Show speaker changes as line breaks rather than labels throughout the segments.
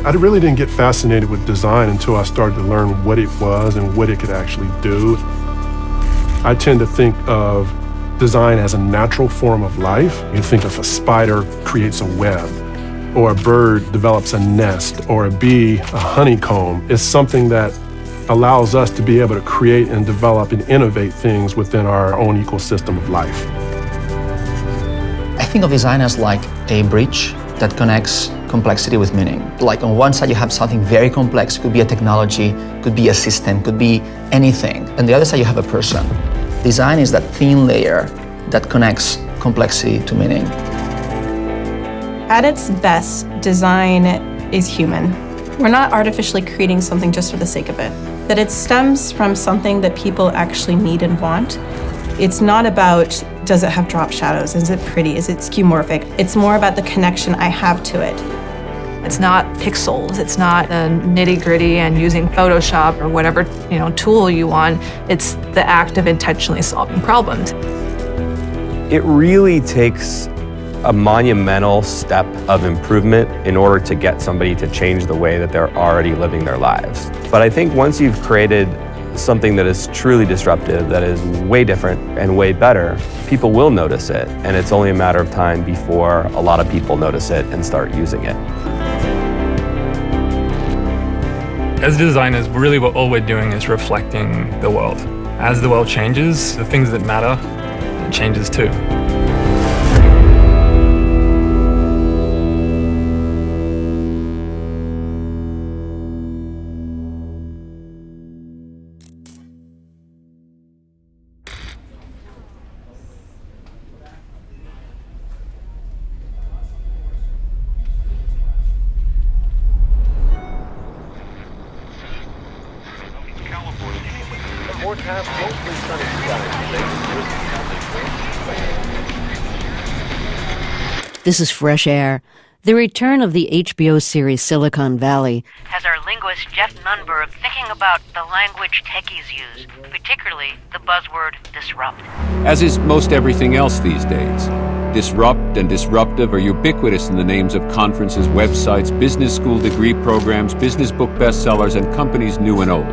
I really didn't get fascinated with design until I started to learn what it was and what it could actually do. I tend to think of design as a natural form of life. You think of a spider creates a web, or a bird develops a nest, or a bee a honeycomb. It's something that allows us to be able to create and develop and innovate things within our own ecosystem of life.
I think of design as like a bridge that connects complexity with meaning. Like on one side you have something very complex, could be a technology, could be a system, could be anything. And the other side you have a person. Design is that thin layer that connects complexity to meaning.
At its best, design is human. We're not artificially creating something just for the sake of it. That it stems from something that people actually need and want. It's not about, does it have drop shadows? Is it pretty? Is it skeuomorphic? It's more about the connection I have to it.
It's not pixels. It's not the nitty-gritty and using Photoshop or whatever tool you want. It's the act of intentionally solving problems.
It really takes a monumental step of improvement in order to get somebody to change the way that they're already living their lives. But I think once you've created something that is truly disruptive, that is way different and way better, people will notice it, and it's only a matter of time before a lot of people notice it and start using it.
As designers, really all we're doing is reflecting the world. As the world changes, the things that matter changes too.
This is Fresh Air. The return of the HBO series Silicon Valley
has our linguist Jeff Nunberg thinking about the language techies use, particularly the buzzword disrupt.
As is most everything else these days, disrupt and disruptive are ubiquitous in the names of conferences, websites, business school degree programs, business book bestsellers, and companies new and old.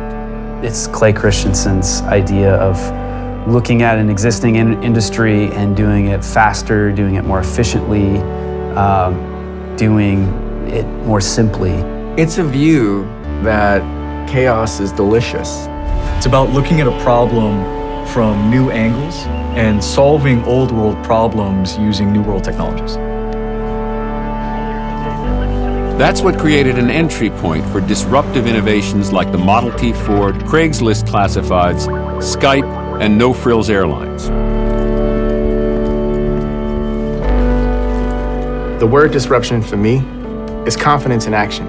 It's Clay Christensen's idea of looking at an existing industry and doing it faster, doing it more efficiently, doing it more simply.
It's a view that chaos is delicious.
It's about looking at a problem from new angles and solving old world problems using new world technologies.
That's what created an entry point for disruptive innovations like the Model T Ford, Craigslist Classifieds, Skype, and No Frills Airlines.
The word disruption for me is confidence in action.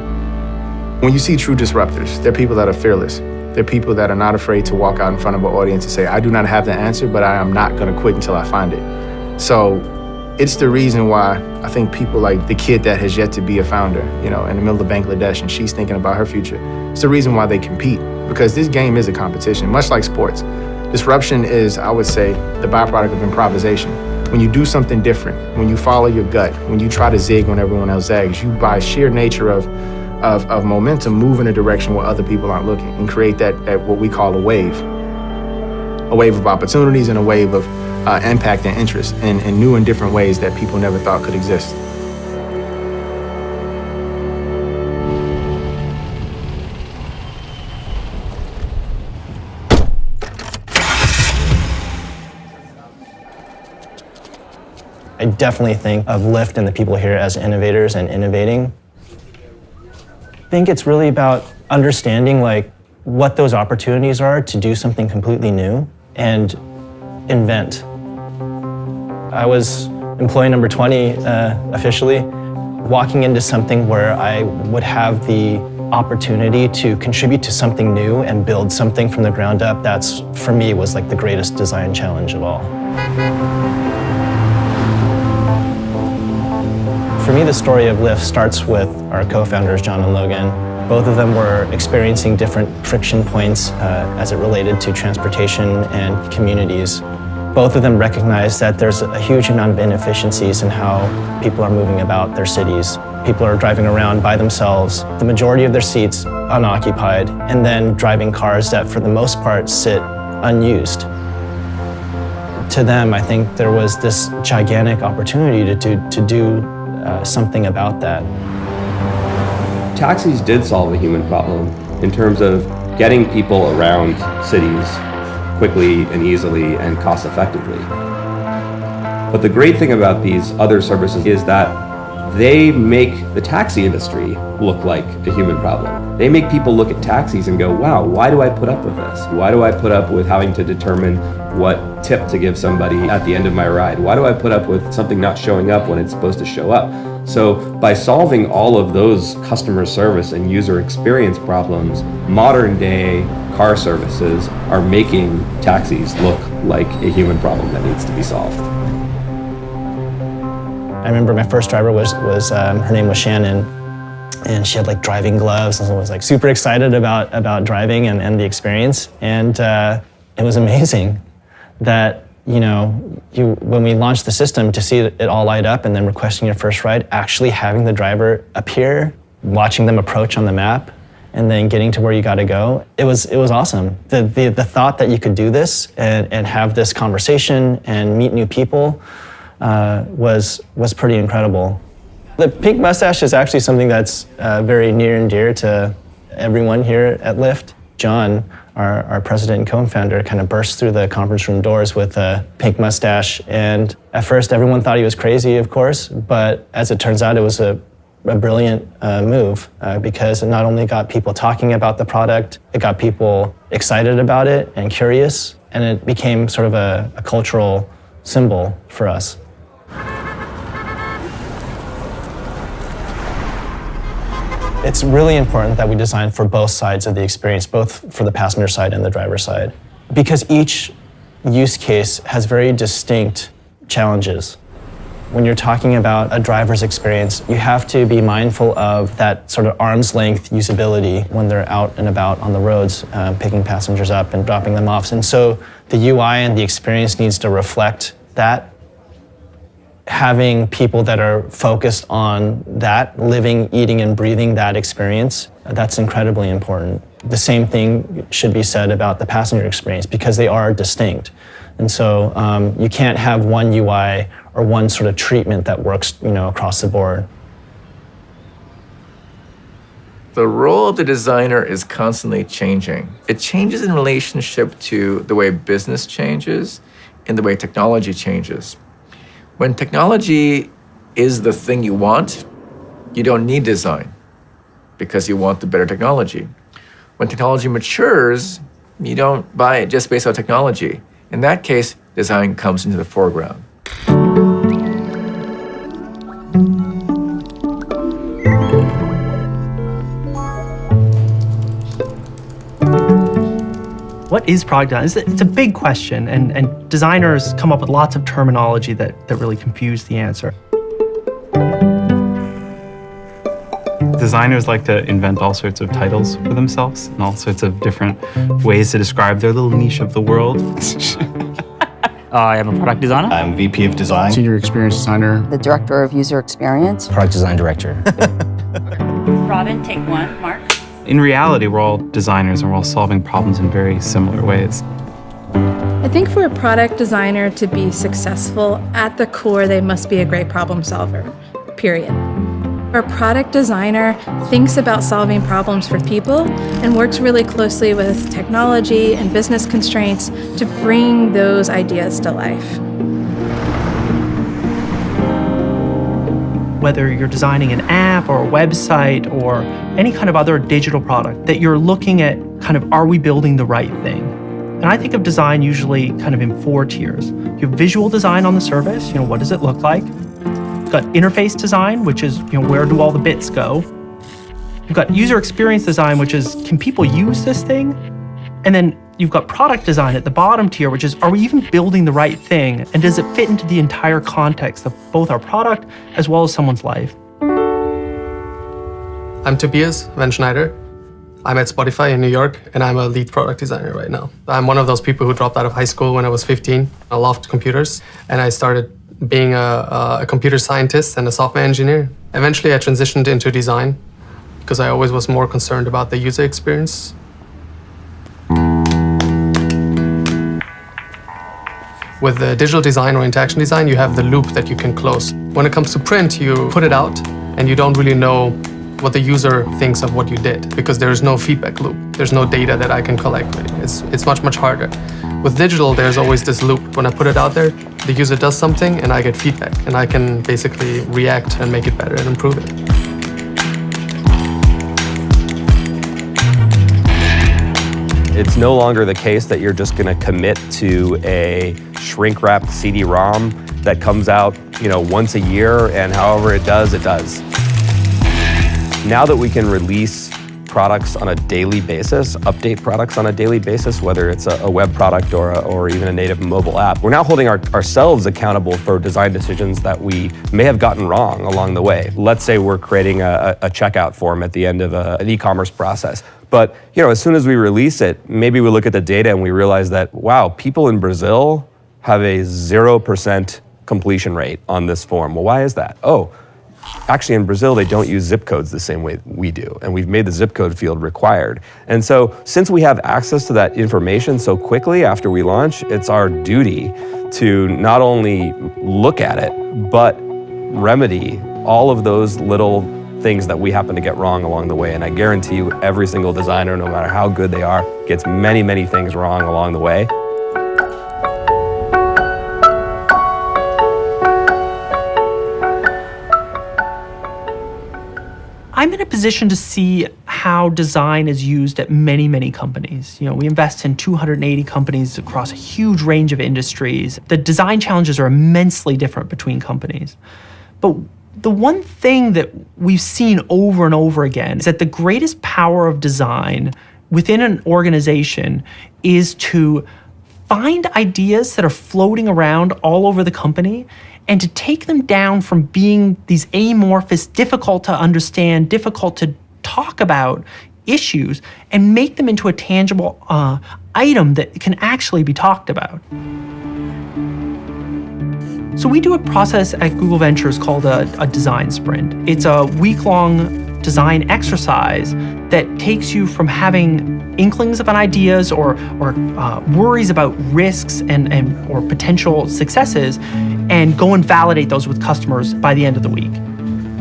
When you see true disruptors, they're people that are fearless. They're people that are not afraid to walk out in front of an audience and say, I do not have the answer, but I am not gonna quit until I find it. So it's the reason why I think people like the kid that has yet to be a founder, in the middle of Bangladesh, and she's thinking about her future. It's the reason why they compete, because this game is a competition, much like sports. Disruption is, I would say, the byproduct of improvisation. When you do something different, when you follow your gut, when you try to zig when everyone else zags, you, by sheer nature of momentum, move in a direction where other people aren't looking and create that what we call a wave of opportunities and a wave of impact and interest in new and different ways that people never thought could exist.
I definitely think of Lyft and the people here as innovators and innovating. I think it's really about understanding what those opportunities are to do something completely new and invent. I was employee number 20 officially, walking into something where I would have the opportunity to contribute to something new and build something from the ground up. That's, for me, was the greatest design challenge of all. For me, the story of Lyft starts with our co-founders, John and Logan. Both of them were experiencing different friction points as it related to transportation and communities. Both of them recognized that there's a huge amount of inefficiencies in how people are moving about their cities. People are driving around by themselves, the majority of their seats unoccupied, and then driving cars that for the most part sit unused. To them, I think there was this gigantic opportunity to do something about that.
Taxis did solve a human problem in terms of getting people around cities quickly and easily and cost effectively. But the great thing about these other services is that they make the taxi industry look like a human problem. They make people look at taxis and go, wow, why do I put up with this? Why do I put up with having to determine what tip to give somebody at the end of my ride? Why do I put up with something not showing up when it's supposed to show up? So by solving all of those customer service and user experience problems, modern day car services are making taxis look like a human problem that needs to be solved.
I remember my first driver was her name was Shannon, and she had like driving gloves and was like super excited about driving and the experience. And it was amazing that, when we launched the system, to see it all light up and then requesting your first ride, actually having the driver appear, watching them approach on the map, and then getting to where you got to go, it was awesome. The thought that you could do this and have this conversation and meet new people was pretty incredible. The pink mustache is actually something that's very near and dear to everyone here at Lyft. John, our president and co-founder, kind of burst through the conference room doors with a pink mustache, and at first everyone thought he was crazy, of course, but as it turns out, it was a brilliant move because it not only got people talking about the product, it got people excited about it and curious, and it became sort of a cultural symbol for us. It's really important that we design for both sides of the experience, both for the passenger side and the driver side, because each use case has very distinct challenges. When you're talking about a driver's experience, you have to be mindful of that sort of arm's length usability when they're out and about on the roads, picking passengers up and dropping them off. And so the UI and the experience needs to reflect that. Having people that are focused on that, living, eating, and breathing that experience, that's incredibly important. The same thing should be said about the passenger experience because they are distinct. And so you can't have one UI or one sort of treatment that works, across the board.
The role of the designer is constantly changing. It changes in relationship to the way business changes and the way technology changes. When technology is the thing you want, you don't need design because you want the better technology. When technology matures, you don't buy it just based on technology. In that case, design comes into the foreground.
What is product design? It's a big question, and designers come up with lots of terminology that really confuse the answer.
Designers like to invent all sorts of titles for themselves and all sorts of different ways to describe their little niche of the world.
I am a product designer.
I'm VP of Design.
Senior Experience Designer.
The Director of User Experience.
Product Design Director.
Robin, take one. Mark.
In reality, we're all designers and we're all solving problems in very similar ways.
I think for a product designer to be successful, at the core, they must be a great problem solver, period. A product designer thinks about solving problems for people and works really closely with technology and business constraints to bring those ideas to life.
Whether you're designing an app or a website or any kind of other digital product, that you're looking at kind of, are we building the right thing? And I think of design usually kind of in 4 tiers. You have visual design on the surface, what does it look like? You've got interface design, which is, where do all the bits go? You've got user experience design, which is, can people use this thing? And then you've got product design at the bottom tier, which is, are we even building the right thing? And does it fit into the entire context of both our product as well as someone's life?
I'm Tobias Van Schneider. I'm at Spotify in New York, and I'm a lead product designer right now. I'm one of those people who dropped out of high school when I was 15. I loved computers, and I started being a computer scientist and a software engineer. Eventually, I transitioned into design because I always was more concerned about the user experience. With the digital design or interaction design, you have the loop that you can close. When it comes to print, you put it out and you don't really know what the user thinks of what you did because there is no feedback loop. There's no data that I can collect. It's much, much harder. With digital, there's always this loop. When I put it out there, the user does something and I get feedback and I can basically react and make it better and improve it.
It's no longer the case that you're just going to commit to a shrink-wrapped CD-ROM that comes out, once a year, and however it does, it does. Now that we can release products on a daily basis, update products on a daily basis, whether it's a web product or even a native mobile app, we're now holding ourselves accountable for design decisions that we may have gotten wrong along the way. Let's say we're creating a checkout form at the end of an e-commerce process. But as soon as we release it, maybe we look at the data and we realize that, wow, people in Brazil have a 0% completion rate on this form. Well, why is that? Oh, actually in Brazil, they don't use zip codes the same way we do. And we've made the zip code field required. And so since we have access to that information so quickly after we launch, it's our duty to not only look at it, but remedy all of those little things that we happen to get wrong along the way. And I guarantee you, every single designer, no matter how good they are, gets many, many things wrong along the way.
I'm in a position to see how design is used at many, many companies. We invest in 280 companies across a huge range of industries. The design challenges are immensely different between companies. But the one thing that we've seen over and over again is that the greatest power of design within an organization is to find ideas that are floating around all over the company and to take them down from being these amorphous, difficult to understand, difficult to talk about issues and make them into a tangible item that can actually be talked about. So we do a process at Google Ventures called a design sprint. It's a week-long design exercise that takes you from having inklings of ideas or worries about risks and or potential successes and go and validate those with customers by the end of the week.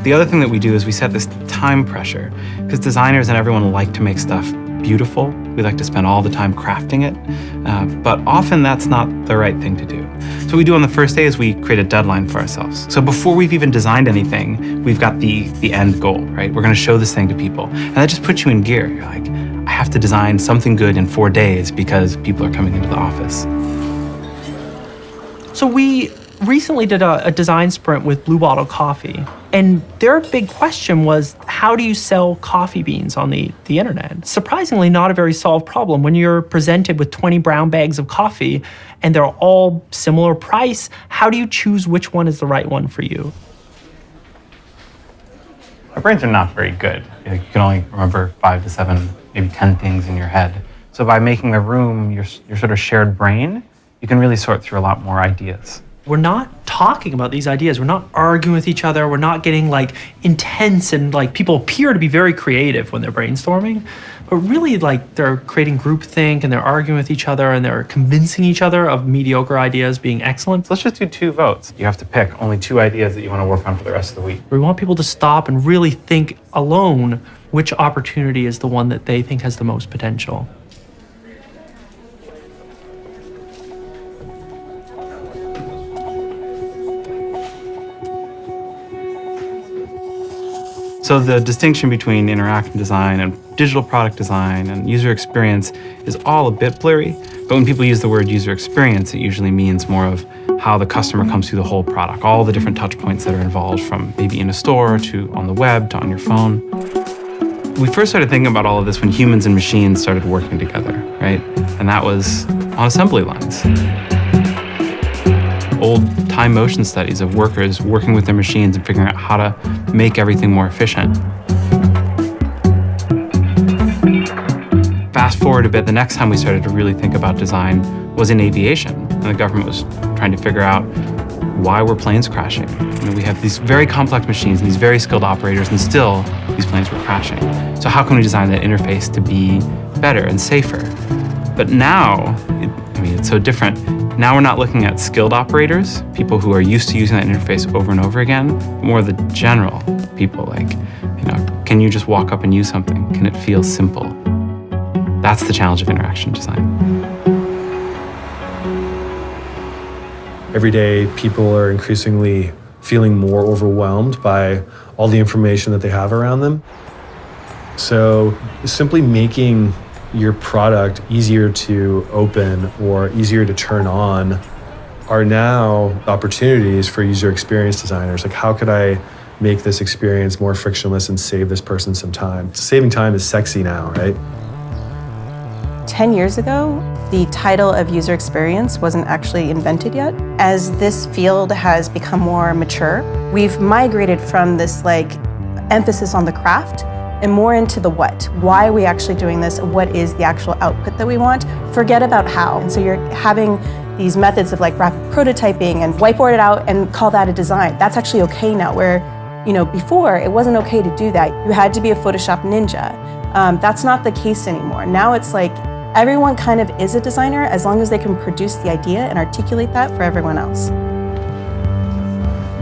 The other thing that we do is we set this time pressure because designers and everyone like to make stuff beautiful. We like to spend all the time crafting it, but often that's not the right thing to do. So what we do on the first day is we create a deadline for ourselves. So before we've even designed anything, we've got the end goal, right? We're gonna show this thing to people. And that just puts you in gear. You're like, I have to design something good in 4 days because people are coming into the office.
So we recently did a design sprint with Blue Bottle Coffee, and their big question was, how do you sell coffee beans on the internet? Surprisingly, not a very solved problem. When you're presented with 20 brown bags of coffee and they're all similar price, how do you choose which one is the right one for you?
Our brains are not very good. You can only remember 5 to 7, maybe 10 things in your head. So by making a room your sort of shared brain, you can really sort through a lot more ideas.
We're not talking about these ideas. We're not arguing with each other. We're not getting intense and people appear to be very creative when they're brainstorming, but really they're creating groupthink and they're arguing with each other and they're convincing each other of mediocre ideas being excellent.
So let's just do 2 votes. You have to pick only 2 ideas that you want to work on for the rest of the week.
We want people to stop and really think alone which opportunity is the one that they think has the most potential.
So the distinction between interaction design and digital product design and user experience is all a bit blurry, but when people use the word user experience, it usually means more of how the customer comes through the whole product, all the different touch points that are involved, from maybe in a store to on the web to on your phone. We first started thinking about all of this when humans and machines started working together, right? And that was on assembly lines. Old time motion studies of workers working with their machines and figuring out how to make everything more efficient. Fast forward a bit, the next time we started to really think about design was in aviation. And the government was trying to figure out why were planes crashing? We have these very complex machines and these very skilled operators, and still these planes were crashing. So how can we design that interface to be better and safer? But now, it's so different. Now we're not looking at skilled operators, people who are used to using that interface over and over again, more the general people, like, can you just walk up and use something? Can it feel simple? That's the challenge of interaction design.
Every day, people are increasingly feeling more overwhelmed by all the information that they have around them. So simply making your product easier to open or easier to turn on are now opportunities for user experience designers. Like, how could I make this experience more frictionless and save this person some time? Saving time is sexy now, right?
10 years ago, the title of user experience wasn't actually invented yet. As this field has become more mature, we've migrated from this emphasis on the craft and more into the what. Why are we actually doing this? What is the actual output that we want? Forget about how. And so you're having these methods of rapid prototyping and whiteboard it out and call that a design. That's actually okay now, where before it wasn't okay to do that. You had to be a Photoshop ninja. That's not the case anymore. Now it's everyone kind of is a designer as long as they can produce the idea and articulate that for everyone else.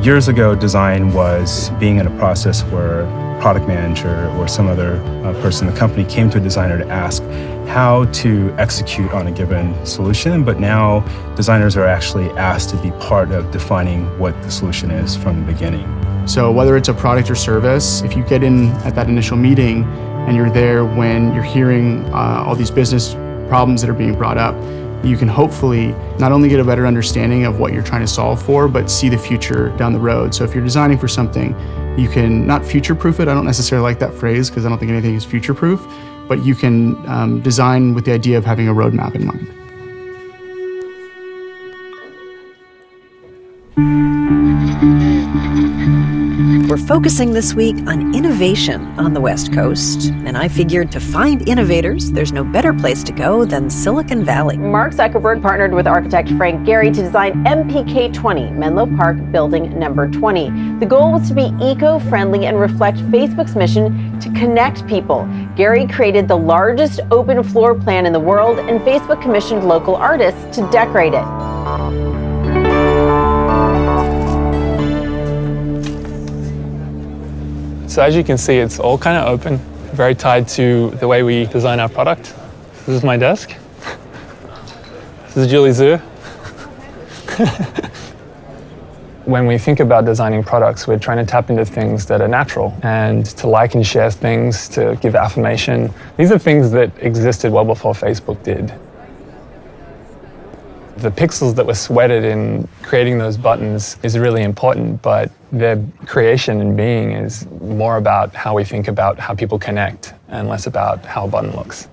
Years ago, design was being in a process where product manager or some other person in the company came to a designer to ask how to execute on a given solution, but now designers are actually asked to be part of defining what the solution is from the beginning.
So whether it's a product or service, if you get in at that initial meeting and you're there when you're hearing all these business problems that are being brought up, you can hopefully not only get a better understanding of what you're trying to solve for, but see the future down the road. So if you're designing for something, you can not future-proof it. I don't necessarily like that phrase because I don't think anything is future-proof, but you can design with the idea of having a roadmap in mind.
We're focusing this week on innovation on the West Coast, and I figured to find innovators, there's no better place to go than Silicon Valley.
Mark Zuckerberg partnered with architect Frank Gehry to design MPK 20, Menlo Park Building Number 20. The goal was to be eco-friendly and reflect Facebook's mission to connect people. Gehry created the largest open floor plan in the world, and Facebook commissioned local artists to decorate it.
So as you can see, it's all kind of open, very tied to the way we design our product. This is my desk. This is Julie Zhu. When we think about designing products, we're trying to tap into things that are natural and to like and share things, to give affirmation. These are things that existed well before Facebook did. The pixels that were sweated in creating those buttons is really important, but their creation and being is more about how we think about how people connect and less about how a button looks.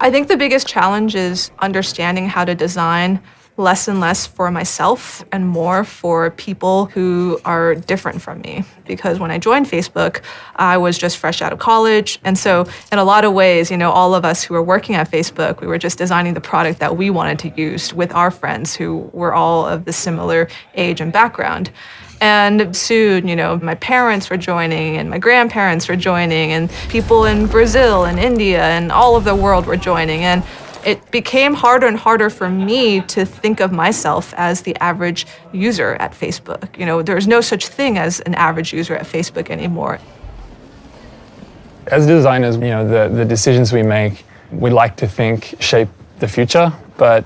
I think the biggest challenge is understanding how to design less and less for myself and more for people who are different from me. Because when I joined Facebook, I was just fresh out of college. And so in a lot of ways, all of us who were working at Facebook, we were just designing the product that we wanted to use with our friends who were all of the similar age and background. And soon, my parents were joining and my grandparents were joining and people in Brazil and India and all of the world were joining. And it became harder and harder for me to think of myself as the average user at Facebook. There's no such thing as an average user at Facebook anymore.
As designers, the decisions we make, we like to think shape the future, but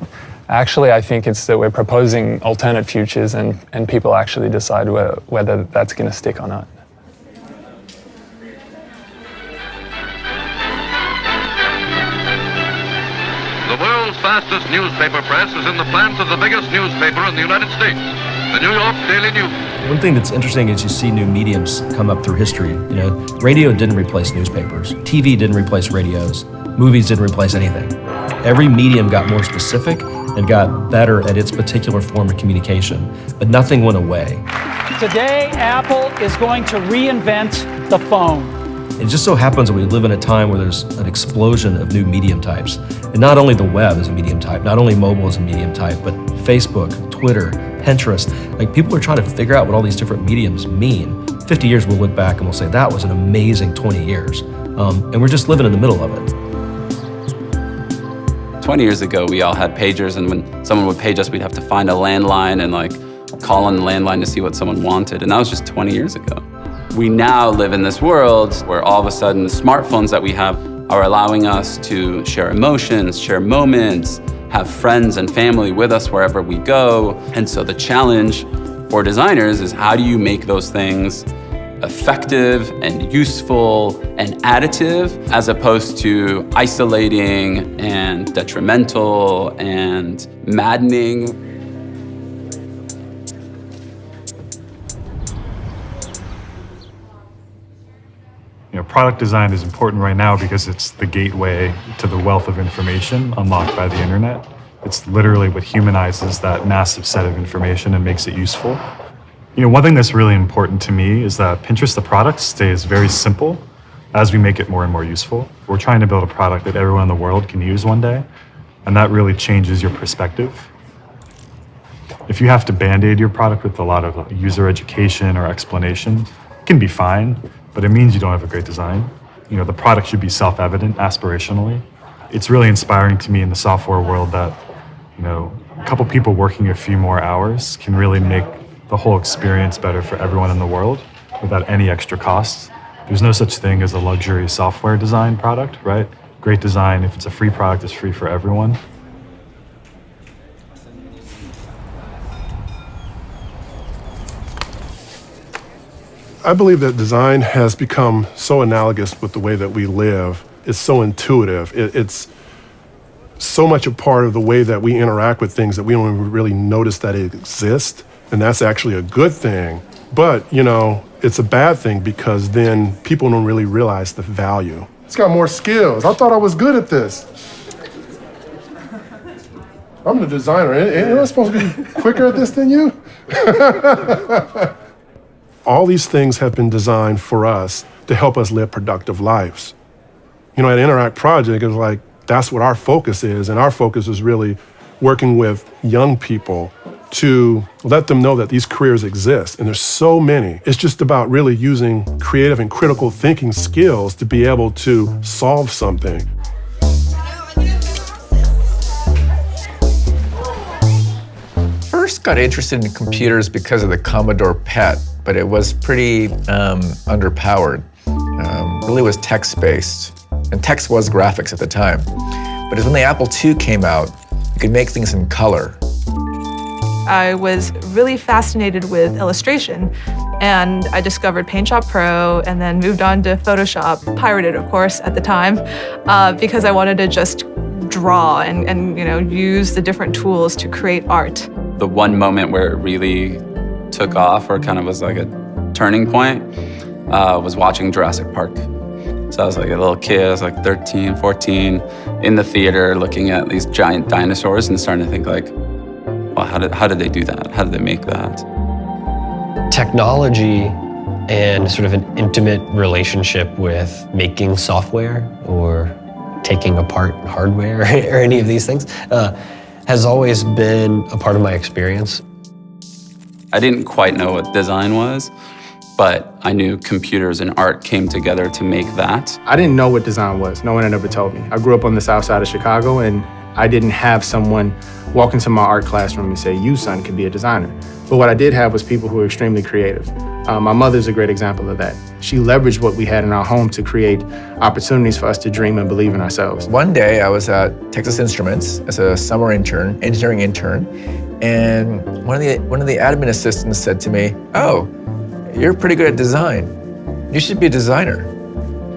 actually I think it's that we're proposing alternate futures and people actually decide whether that's going to stick or not.
The world's fastest newspaper press is in the plant of the biggest newspaper in the United States, the New York Daily News.
One thing that's interesting is you see new mediums come up through history. Radio didn't replace newspapers. TV didn't replace radios. Movies didn't replace anything. Every medium got more specific and got better at its particular form of communication, but nothing went away.
Today, Apple is going to reinvent the phone.
It just so happens that we live in a time where there's an explosion of new medium types. And not only the web is a medium type, not only mobile is a medium type, but Facebook, Twitter, Pinterest. Like, people are trying to figure out what all these different mediums mean. 50 years we'll look back and we'll say that was an amazing 20 years. And we're just living in the middle of it.
20 years ago, we all had pagers, and when someone would page us, we'd have to find a landline and call on the landline to see what someone wanted. And that was just 20 years ago. We now live in this world where all of a sudden the smartphones that we have are allowing us to share emotions, share moments, have friends and family with us wherever we go. And so the challenge for designers is, how do you make those things effective and useful and additive, as opposed to isolating and detrimental and maddening?
Product design is important right now because it's the gateway to the wealth of information unlocked by the internet. It's literally what humanizes that massive set of information and makes it useful. One thing that's really important to me is that Pinterest, the product, stays very simple as we make it more and more useful. We're trying to build a product that everyone in the world can use one day, and that really changes your perspective. If you have to band-aid your product with a lot of user education or explanation, it can be fine, but it means you don't have a great design. The product should be self-evident aspirationally. It's really inspiring to me in the software world that, a couple people working a few more hours can really make the whole experience better for everyone in the world without any extra costs. There's no such thing as a luxury software design product, right? Great design, if it's a free product, it's free for everyone.
I believe that design has become so analogous with the way that we live. It's so intuitive. It's so much a part of the way that we interact with things that we don't even really notice that it exists. And that's actually a good thing. But, it's a bad thing because then people don't really realize the value. It's got more skills. I thought I was good at this. I'm the designer. Ain't I supposed to be quicker at this than you? All these things have been designed for us to help us live productive lives. At Interact Project, it's like, that's what our focus is. And our focus is really working with young people to let them know that these careers exist. And there's so many. It's just about really using creative and critical thinking skills to be able to solve something.
First got interested in computers because of the Commodore PET, but it was pretty underpowered. Really was text-based, and text was graphics at the time. But when the Apple II came out, you could make things in color.
I was really fascinated with illustration, and I discovered PaintShop Pro and then moved on to Photoshop, pirated of course at the time, because I wanted to just draw and use the different tools to create art.
The one moment where it really took off, or kind of was like a turning point, was watching Jurassic Park. So I was like a little kid, I was like 13, 14, in the theater looking at these giant dinosaurs and starting to think like, well, how did they do that? How did they make that?
Technology and sort of an intimate relationship with making software or taking apart hardware or any of these things has always been a part of my experience.
I didn't quite know what design was, but I knew computers and art came together to make that.
I didn't know what design was. No one had ever told me. I grew up on the south side of Chicago, and I didn't have someone walk into my art classroom and say, you, son, can be a designer. But what I did have was people who were extremely creative. My mother's a great example of that. She leveraged what we had in our home to create opportunities for us to dream and believe in ourselves.
One day I was at Texas Instruments as a summer intern, engineering intern, and one of the admin assistants said to me, oh, you're pretty good at design. You should be a designer.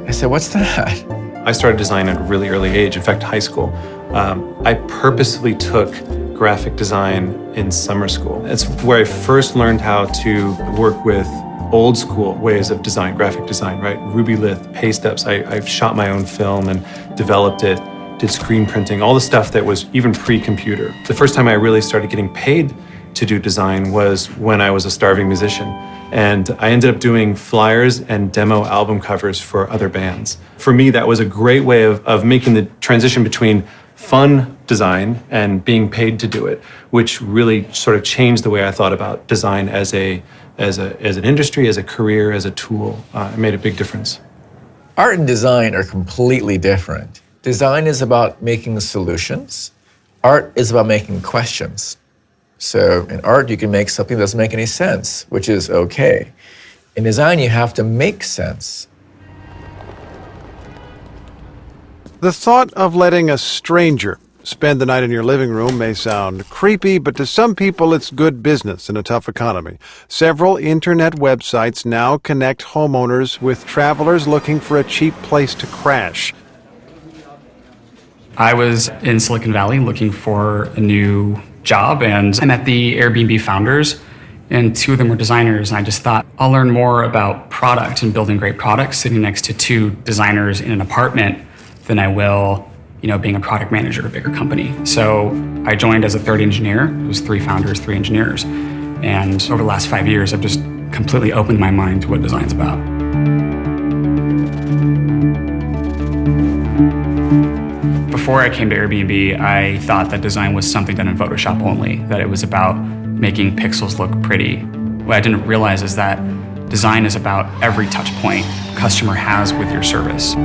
I said, what's that?
I started design at a really early age, in fact, high school. I purposely took graphic design in summer school. It's where I first learned how to work with old school ways of design, graphic design, right? Rubylith, Paysteps. I've shot my own film and developed it, did screen printing, all the stuff that was even pre-computer. The first time I really started getting paid to do design was when I was a starving musician. And I ended up doing flyers and demo album covers for other bands. For me, that was a great way of making the transition between fun design and being paid to do it, which really sort of changed the way I thought about design as an industry, as a career, as a tool. It made a big difference.
Art and design are completely different. Design is about making solutions. Art is about making questions. So in art, you can make something that doesn't make any sense, which is okay. In design, you have to make sense.
The thought of letting a stranger spend the night in your living room may sound creepy, but to some people it's good business in a tough economy. Several internet websites now connect homeowners with travelers looking for a cheap place to crash.
I was in Silicon Valley looking for a new job, and I met the Airbnb founders, and two of them were designers, and I just thought, I'll learn more about product and building great products sitting next to two designers in an apartment than I will, being a product manager at a bigger company. So I joined as a third engineer. It was 3 founders, 3 engineers. And over the last 5 years, I've just completely opened my mind to what design's about. Before I came to Airbnb, I thought that design was something done in Photoshop only, that it was about making pixels look pretty. What I didn't realize is that design is about every touch point a customer has with your service.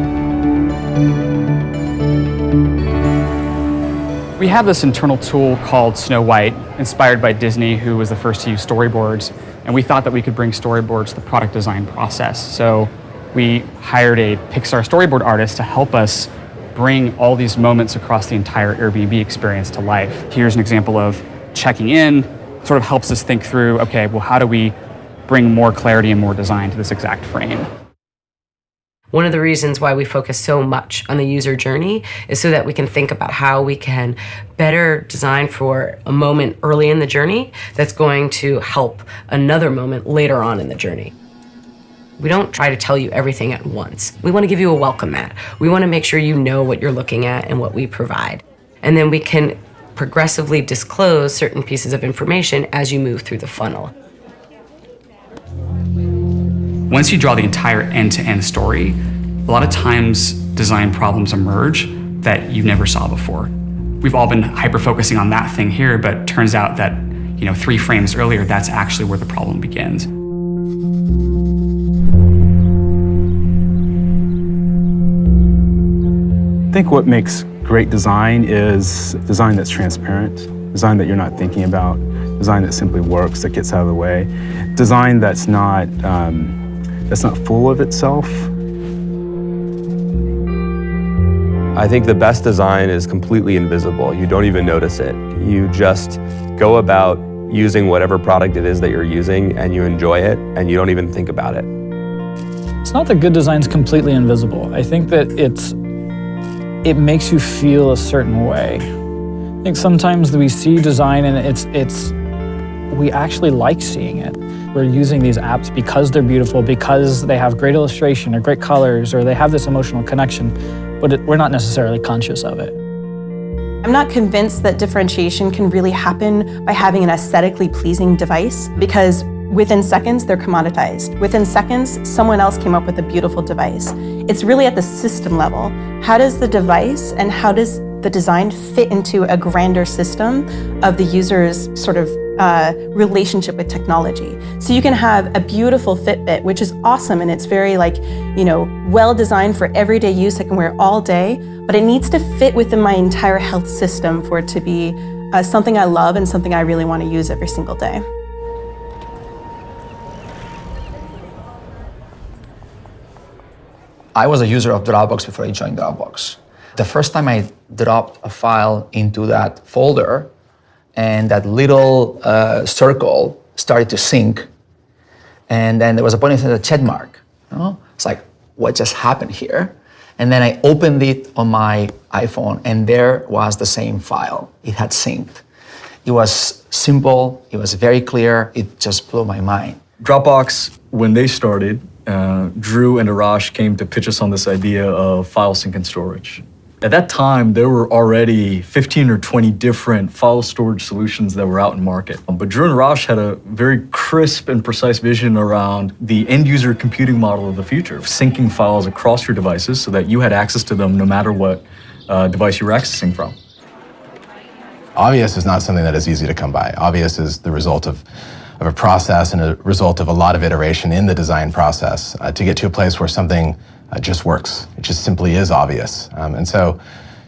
We have this internal tool called Snow White, inspired by Disney, who was the first to use storyboards. And we thought that we could bring storyboards to the product design process. So we hired a Pixar storyboard artist to help us bring all these moments across the entire Airbnb experience to life. Here's an example of checking in. It sort of helps us think through, okay, well, how do we bring more clarity and more design to this exact frame?
One of the reasons why we focus so much on the user journey is so that we can think about how we can better design for a moment early in the journey that's going to help another moment later on in the journey. We don't try to tell you everything at once. We want to give you a welcome mat. We want to make sure you know what you're looking at and what we provide. And then we can progressively disclose certain pieces of information as you move through the funnel.
Once you draw the entire end-to-end story, a lot of times design problems emerge that you never saw before. We've all been hyper-focusing on that thing here, but it turns out that 3 frames earlier, that's actually where the problem begins.
I think what makes great design is design that's transparent, design that you're not thinking about, design that simply works, that gets out of the way, design that's not full of itself.
I think the best design is completely invisible. You don't even notice it. You just go about using whatever product it is that you're using and you enjoy it and you don't even think about it.
It's not that good design's completely invisible. I think that it makes you feel a certain way. I think sometimes we see design and we actually like seeing it. We're using these apps because they're beautiful, because they have great illustration or great colors, or they have this emotional connection, but we're not necessarily conscious of it.
I'm not convinced that differentiation can really happen by having an aesthetically pleasing device, because within seconds, they're commoditized. Within seconds, someone else came up with a beautiful device. It's really at the system level. How does the device and how does the design fit into a grander system of the user's sort of relationship with technology? So you can have a beautiful Fitbit, which is awesome, and it's very well designed for everyday use. I can wear it all day, but it needs to fit within my entire health system for it to be something I love and something I really want to use every single day.
I was a user of Dropbox before I joined Dropbox. The first time I dropped a file into that folder and that little circle started to sync, and then there was a point that said a check mark. It's like, what just happened here? And then I opened it on my iPhone and there was the same file. It had synced. It was simple, it was very clear, it just blew my mind.
Dropbox, when they started, Drew and Arash came to pitch us on this idea of file sync and storage. At that time, there were already 15 or 20 different file storage solutions that were out in market. But Drew and Rausch had a very crisp and precise vision around the end user computing model of the future, syncing files across your devices so that you had access to them no matter what device you were accessing from.
Obvious is not something that is easy to come by. Obvious is the result of a process and a result of a lot of iteration in the design process to get to a place where something just works. It just simply is obvious. And so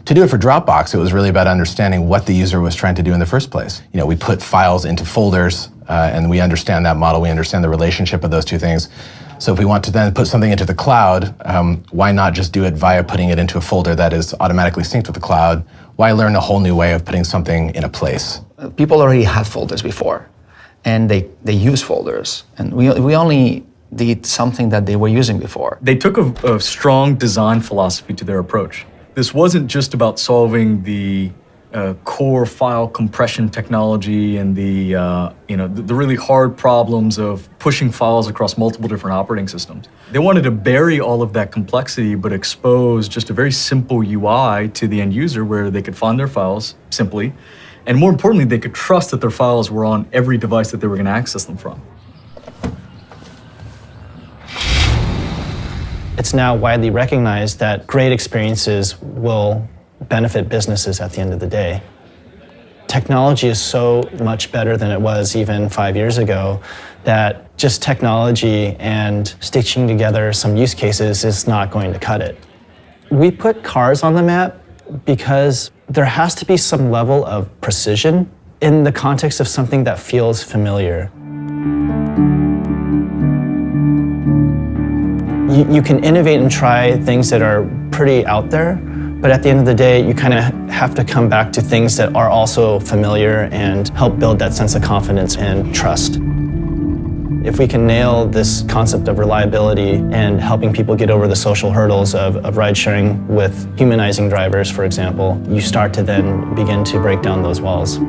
to do it for Dropbox, it was really about understanding what the user was trying to do in the first place. You know, we put files into folders and we understand that model. We understand the relationship of those two things. So if we want to then put something into the cloud, why not just do it via putting it into a folder that is automatically synced with the cloud? Why learn a whole new way of putting something in a place?
People already had folders before, and they use folders. And we only did something that they were using before.
They took a strong design philosophy to their approach. This wasn't just about solving the core file compression technology and the really hard problems of pushing files across multiple different operating systems. They wanted to bury all of that complexity but expose just a very simple UI to the end user where they could find their files simply, and more importantly, they could trust that their files were on every device that they were going to access them from.
It's now widely recognized that great experiences will benefit businesses at the end of the day. Technology is so much better than it was even 5 years ago that just technology and stitching together some use cases is not going to cut it. We put cars on the map because there has to be some level of precision in the context of something that feels familiar. You can innovate and try things that are pretty out there, but at the end of the day, you kind of have to come back to things that are also familiar and help build that sense of confidence and trust. If we can nail this concept of reliability and helping people get over the social hurdles of ride sharing with humanizing drivers, for example, you start to then begin to break down those walls.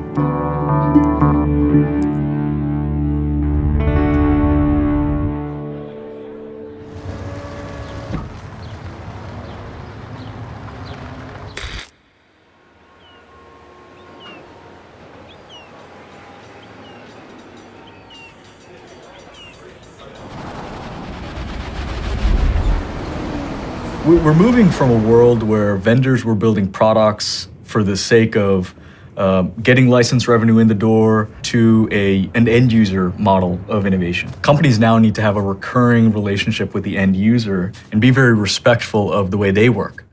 We're moving from a world where vendors were building products for the sake of getting license revenue in the door to an end user model of innovation. Companies now need to have a recurring relationship with the end user and be very respectful of the way they work.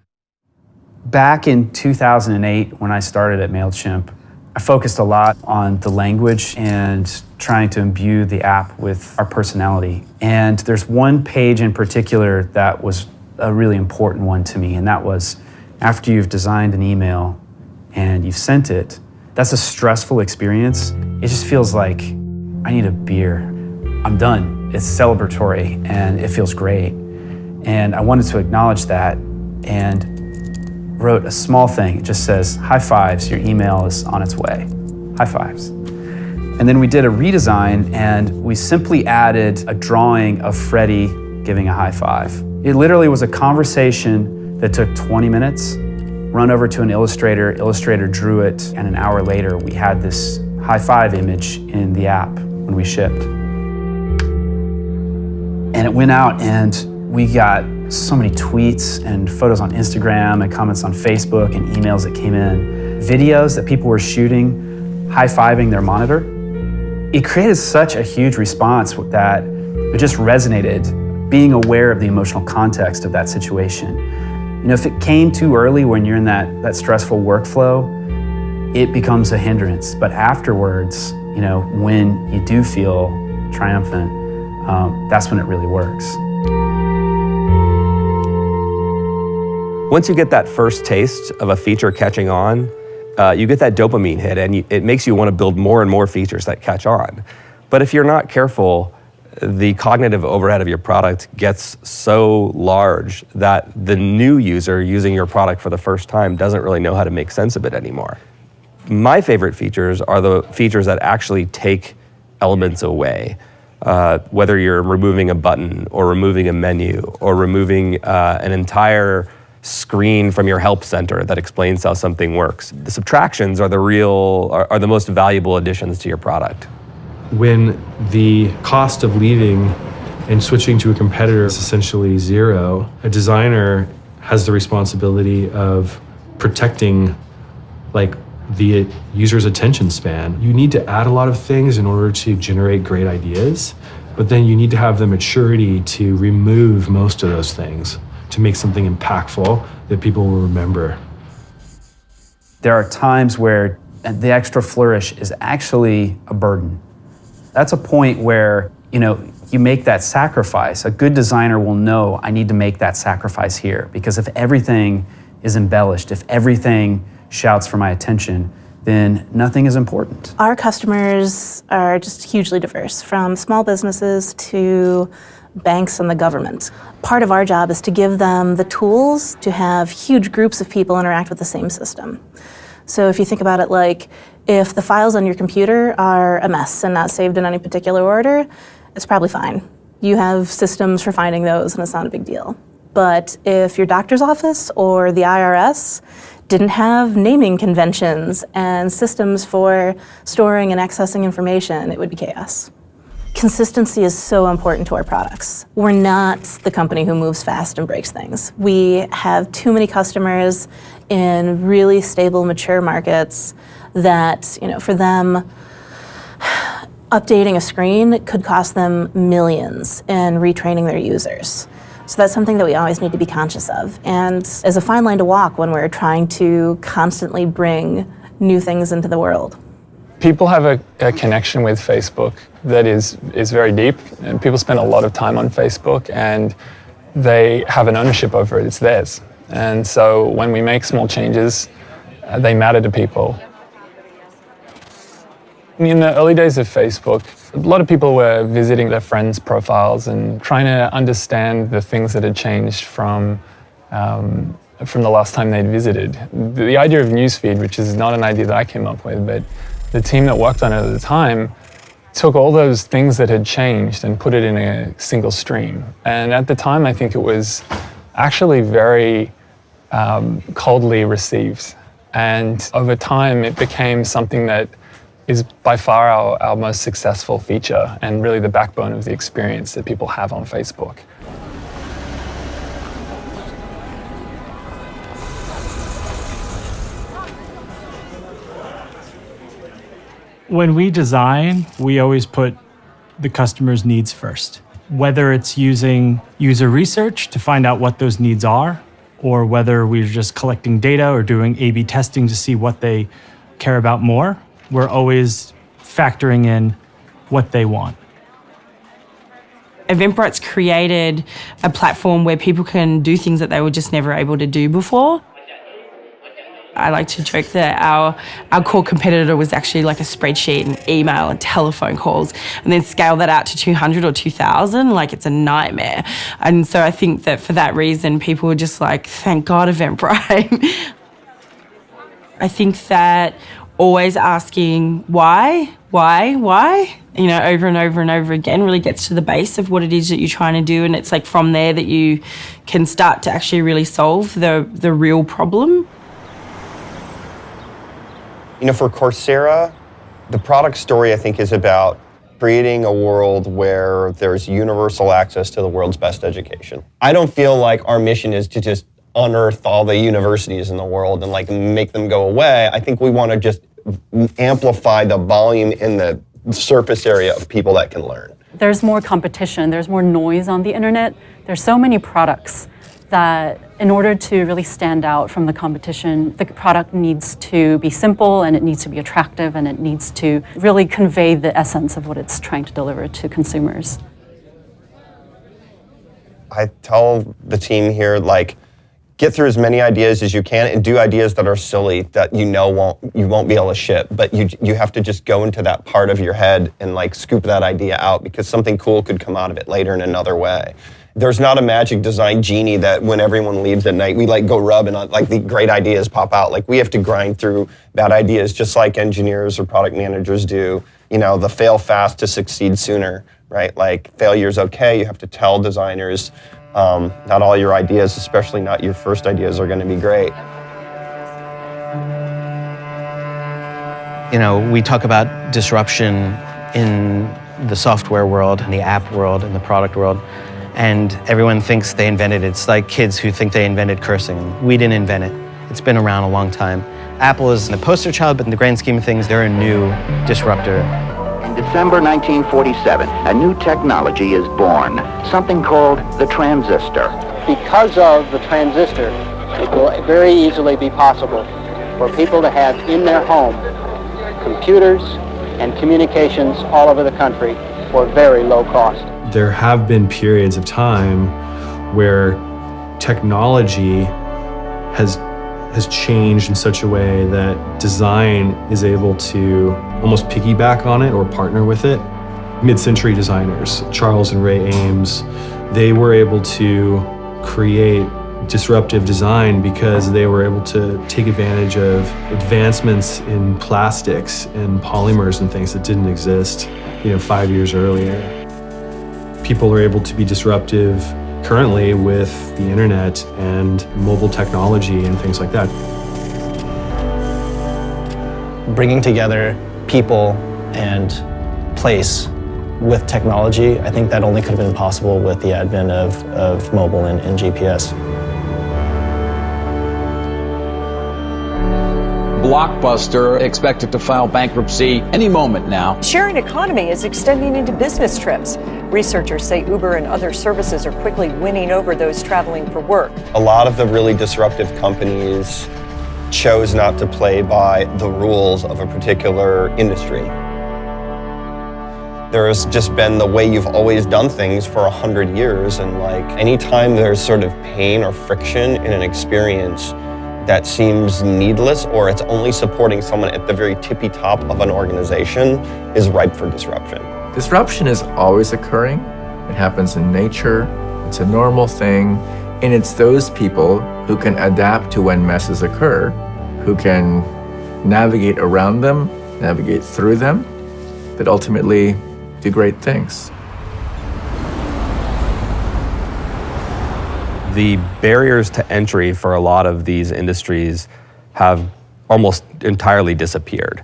Back in 2008, when I started at MailChimp, I focused a lot on the language and trying to imbue the app with our personality. And there's one page in particular that was a really important one to me, and that was after you've designed an email and you've sent it, that's a stressful experience. It just feels like I need a beer. I'm done. It's celebratory and it feels great. And I wanted to acknowledge that and wrote a small thing. It just says, high fives, your email is on its way. High fives. And then we did a redesign and we simply added a drawing of Freddie giving a high five. It literally was a conversation that took 20 minutes, run over to an Illustrator, Illustrator drew it, and an hour later we had this high five image in the app when we shipped. And it went out and we got so many tweets and photos on Instagram and comments on Facebook and emails that came in, videos that people were shooting, high-fiving their monitor. It created such a huge response that it just resonated, being aware of the emotional context of that situation. You know, if it came too early when you're in that stressful workflow, it becomes a hindrance. But afterwards, you know, when you do feel triumphant, that's when it really works.
Once you get that first taste of a feature catching on, you get that dopamine hit and it makes you want to build more and more features that catch on. But if you're not careful, the cognitive overhead of your product gets so large that the new user using your product for the first time doesn't really know how to make sense of it anymore. My favorite features are the features that actually take elements away. Whether you're removing a button or removing a menu or removing an entire screen from your help center that explains how something works. The subtractions are the most valuable additions to your product.
When the cost of leaving and switching to a competitor is essentially zero, a designer has the responsibility of protecting the user's attention span. You need to add a lot of things in order to generate great ideas, but then you need to have the maturity to remove most of those things to make something impactful that people will remember.
There are times where the extra flourish is actually a burden. That's a point where, you make that sacrifice. A good designer will know I need to make that sacrifice here, because if everything is embellished, if everything shouts for my attention, then nothing is important.
Our customers are just hugely diverse, from small businesses to banks and the government. Part of our job is to give them the tools to have huge groups of people interact with the same system. So if you think about it like, if the files on your computer are a mess and not saved in any particular order, it's probably fine. You have systems for finding those and it's not a big deal. But if your doctor's office or the IRS didn't have naming conventions and systems for storing and accessing information, it would be chaos. Consistency is so important to our products. We're not the company who moves fast and breaks things. We have too many customers in really stable, mature markets that, for them, updating a screen could cost them millions in retraining their users. So that's something that we always need to be conscious of. And as a fine line to walk when we're trying to constantly bring new things into the world.
People have a connection with Facebook that is very deep, and people spend a lot of time on Facebook, and they have an ownership over it. It's theirs. And so when we make small changes, they matter to people. In the early days of Facebook, a lot of people were visiting their friends' profiles and trying to understand the things that had changed from the last time they'd visited. The idea of newsfeed, which is not an idea that I came up with, but the team that worked on it at the time took all those things that had changed and put it in a single stream. And at the time, I think it was actually very coldly received. And over time, it became something that is by far our most successful feature and really the backbone of the experience that people have on Facebook.
When we design, we always put the customer's needs first. Whether it's using user research to find out what those needs are, or whether we're just collecting data or doing A/B testing to see what they care about more, we're always factoring in what they want.
Eventbrite's created a platform where people can do things that they were just never able to do before. I like to joke that our core competitor was actually like a spreadsheet and email and telephone calls, and then scale that out to 200 or 2,000, like it's a nightmare. And so I think that for that reason, people were just like, thank God Eventbrite. I think that always asking why, over and over and over again really gets to the base of what it is that you're trying to do. And it's like from there that you can start to actually really solve the real problem.
For Coursera, the product story, I think, is about creating a world where there's universal access to the world's best education. I don't feel like our mission is to just unearth all the universities in the world and make them go away. I think we want to just amplify the volume in the surface area of people that can learn.
There's more competition, there's more noise on the internet. There's so many products that in order to really stand out from the competition, the product needs to be simple and it needs to be attractive and it needs to really convey the essence of what it's trying to deliver to consumers.
I tell the team here, get through as many ideas as you can and do ideas that are silly that you won't be able to ship, but you have to just go into that part of your head and scoop that idea out, because something cool could come out of it later in another way. There's not a magic design genie that when everyone leaves at night, we go rub and the great ideas pop out. We have to grind through bad ideas just like engineers or product managers do. The fail fast to succeed sooner, right? Failure's okay. You have to tell designers Not all your ideas, especially not your first ideas, are going to be great.
You know, we talk about disruption in the software world, in the app world, in the product world, and everyone thinks they invented it. It's like kids who think they invented cursing. We didn't invent it. It's been around a long time. Apple is the poster child, but in the grand scheme of things, they're a new disruptor.
In December 1947, a new technology is born, something called the transistor.
Because of the transistor, it will very easily be possible for people to have in their home computers and communications all over the country for very low cost.
There have been periods of time where technology has changed in such a way that design is able to almost piggyback on it or partner with it. Mid-century designers, Charles and Ray Ames, they were able to create disruptive design because they were able to take advantage of advancements in plastics and polymers and things that didn't exist, 5 years earlier. People are able to be disruptive currently with the internet and mobile technology and things like that.
Bringing together people and place with technology, I think that only could have been possible with the advent of mobile and GPS.
Blockbuster expected to file bankruptcy any moment now.
Sharing economy is extending into business trips. Researchers say Uber and other services are quickly winning over those traveling for work.
A lot of the really disruptive companies chose not to play by the rules of a particular industry. There has just been the way you've always done things for 100 years, and anytime there's sort of pain or friction in an experience that seems needless, or it's only supporting someone at the very tippy top of an organization, is ripe for disruption.
Disruption is always occurring. It happens in nature. It's a normal thing. And it's those people who can adapt to when messes occur, who can navigate around them, navigate through them, that ultimately do great things.
The barriers to entry for a lot of these industries have almost entirely disappeared.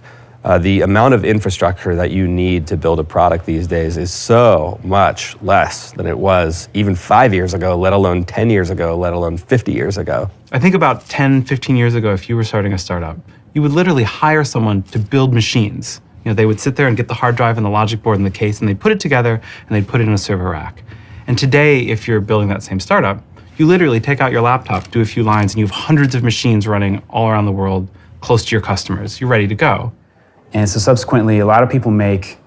The amount of infrastructure that you need to build a product these days is so much less than it was even 5 years ago, let alone 10 years ago, let alone 50 years ago.
I think about 10, 15 years ago, if you were starting a startup, you would literally hire someone to build machines. They would sit there and get the hard drive and the logic board and the case, and they'd put it together and they'd put it in a server rack. And today, if you're building that same startup, you literally take out your laptop, do a few lines, and you have hundreds of machines running all around the world close to your customers. You're ready to go. And so subsequently, a lot of people make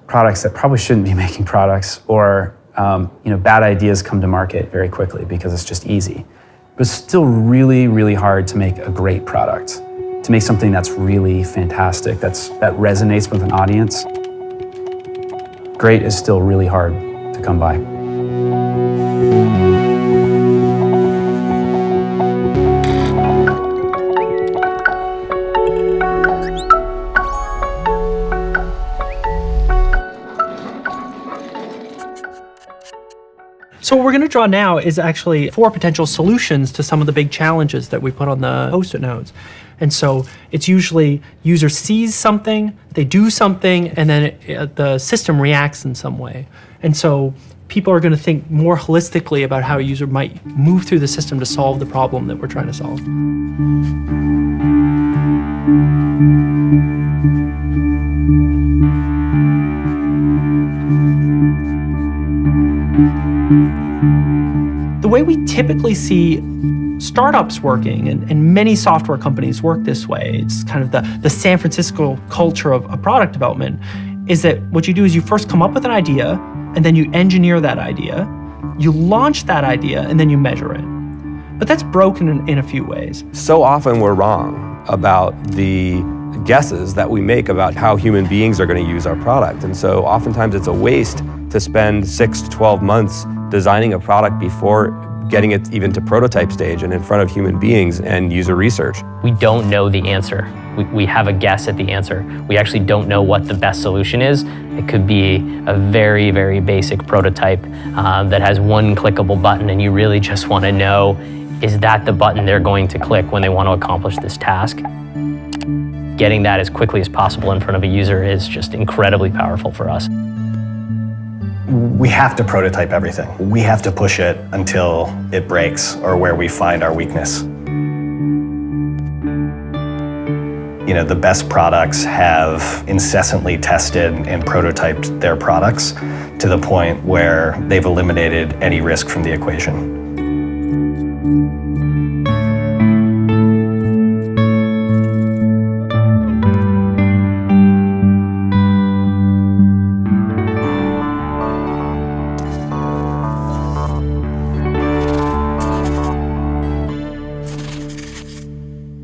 products that probably shouldn't be making products, or bad ideas come to market very quickly because it's just easy. But it's still really, really hard to make a great product, to make something that's really fantastic, that resonates with an audience. Great is still really hard to come by.
So what we're going to draw now is actually 4 potential solutions to some of the big challenges that we put on the Post-it notes. And so it's usually user sees something, they do something, and then the system reacts in some way. And so people are going to think more holistically about how a user might move through the system to solve the problem that we're trying to solve. The way we typically see startups working, and many software companies work this way, it's kind of the San Francisco culture of product development, is that what you do is you first come up with an idea, and then you engineer that idea, you launch that idea, and then you measure it. But that's broken in a few ways.
So often we're wrong about the guesses that we make about how human beings are going to use our product. And so oftentimes it's a waste to spend 6 to 12 months designing a product before getting it even to prototype stage and in front of human beings and user research.
We don't know the answer. We have a guess at the answer. We actually don't know what the best solution is. It could be a very, very basic prototype that has one clickable button, and you really just want to know, is that the button they're going to click when they want to accomplish this task? Getting that as quickly as possible in front of a user is just incredibly powerful for us.
We have to prototype everything. We have to push it until it breaks or where we find our weakness. You know, the best products have incessantly tested and prototyped their products to the point where they've eliminated any risk from the equation.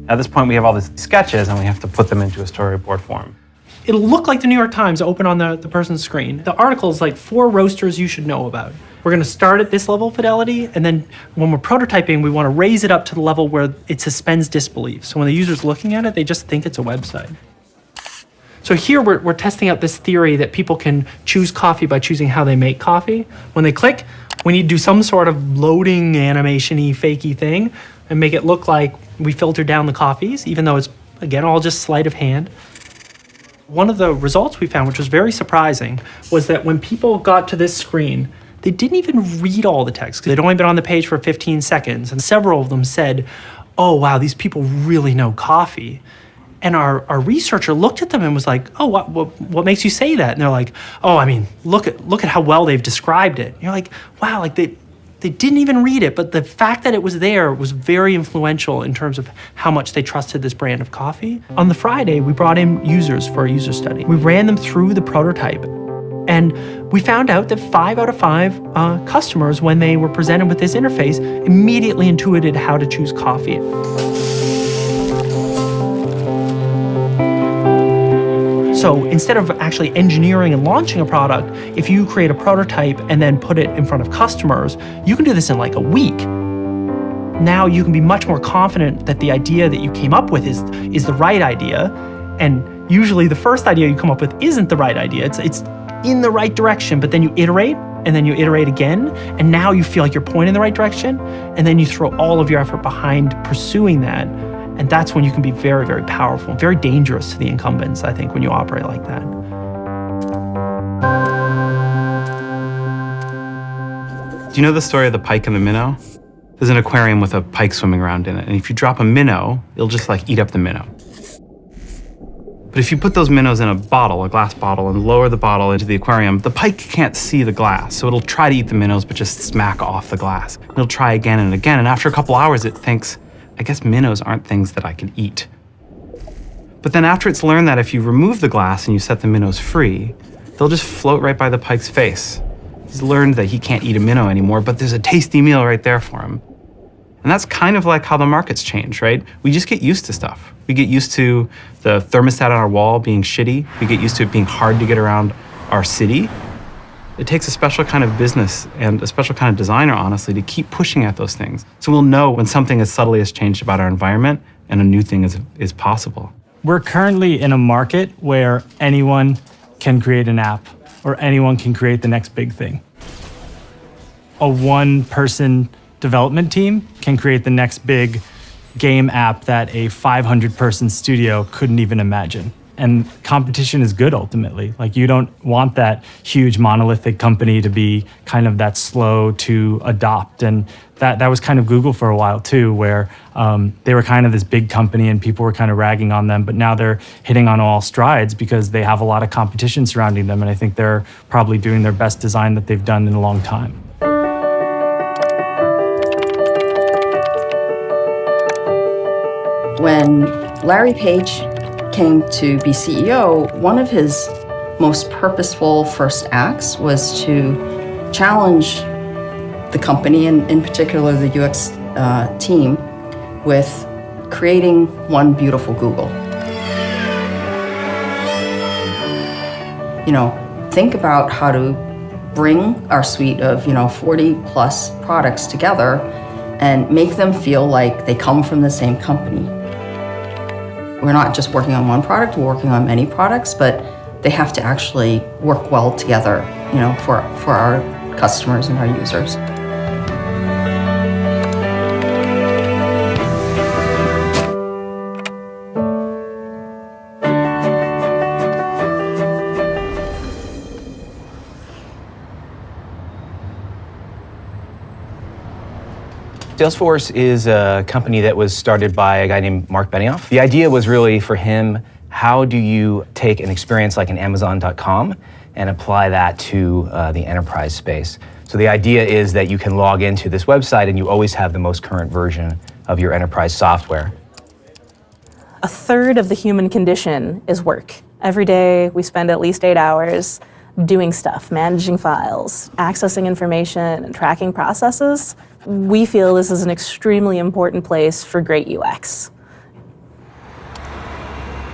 At this point, we have all these sketches and we have to put them into a storyboard form.
It'll look like the New York Times open on the person's screen. The article is like 4 roasters you should know about. We're gonna start at this level of fidelity, and then when we're prototyping, we wanna raise it up to the level where it suspends disbelief. So when the user's looking at it, they just think it's a website. So here we're testing out this theory that people can choose coffee by choosing how they make coffee. When they click, we need to do some sort of loading animation-y, fakey thing and make it look like we filtered down the coffees, even though it's, again, all just sleight of hand. One of the results we found, which was very surprising, was that when people got to this screen, they didn't even read all the text. They'd only been on the page for 15 seconds, and several of them said, oh, wow, these people really know coffee. And our researcher looked at them and was like, oh, what makes you say that? And they're like, oh, I mean, look at how well they've described it. And you're like, wow, like they didn't even read it, but the fact that it was there was very influential in terms of how much they trusted this brand of coffee. On the Friday, we brought in users for a user study. We ran them through the prototype, and we found out that 5 out of 5 customers, when they were presented with this interface, immediately intuited how to choose coffee. So instead of actually engineering and launching a product, if you create a prototype and then put it in front of customers, you can do this in like a week. Now you can be much more confident that the idea that you came up with is the right idea. And usually the first idea you come up with isn't the right idea. It's in the right direction, but then you iterate and then you iterate again. And now you feel like you're pointing in the right direction. And then you throw all of your effort behind pursuing that. And that's when you can be very, very powerful, very dangerous to the incumbents, I think, when you operate like that.
Do you know the story of the pike and the minnow? There's an aquarium with a pike swimming around in it, and if you drop a minnow, it'll just like eat up the minnow. But if you put those minnows in a bottle, a glass bottle, and lower the bottle into the aquarium, the pike can't see the glass, so it'll try to eat the minnows, but just smack off the glass. It'll try again and again, and after a couple hours, it thinks, I guess minnows aren't things that I can eat. But then after it's learned that if you remove the glass and you set the minnows free, they'll just float right by the pike's face. He's learned that he can't eat a minnow anymore, but there's a tasty meal right there for him. And that's kind of like how the markets change, right? We just get used to stuff. We get used to the thermostat on our wall being shitty. We get used to it being hard to get around our city. It takes a special kind of business and a special kind of designer, honestly, to keep pushing at those things. So we'll know when something as subtly has changed about our environment and a new thing is possible.
We're currently in a market where anyone can create an app or anyone can create the next big thing. A one-person development team can create the next big game app that a 500-person studio couldn't even imagine. And competition is good ultimately. Like, you don't want that huge monolithic company to be kind of that slow to adopt. And that was kind of Google for a while too, where they were kind of this big company and people were kind of ragging on them, but now they're hitting on all strides because they have a lot of competition surrounding them. And I think they're probably doing their best design that they've done in a long time.
When Larry Page came to be CEO, one of his most purposeful first acts was to challenge the company, and in particular the UX team, with creating one beautiful Google. You know, think about how to bring our suite of 40 plus products together and make them feel like they come from the same company. We're not just working on one product, we're working on many products, but they have to actually work well together, for our customers and our users.
Salesforce is a company that was started by a guy named Mark Benioff. The idea was really for him, how do you take an experience like an Amazon.com and apply that to the enterprise space? So the idea is that you can log into this website and you always have the most current version of your enterprise software.
A third of the human condition is work. Every day we spend at least 8 hours doing stuff, managing files, accessing information, and tracking processes. We feel this is an extremely important place for great UX.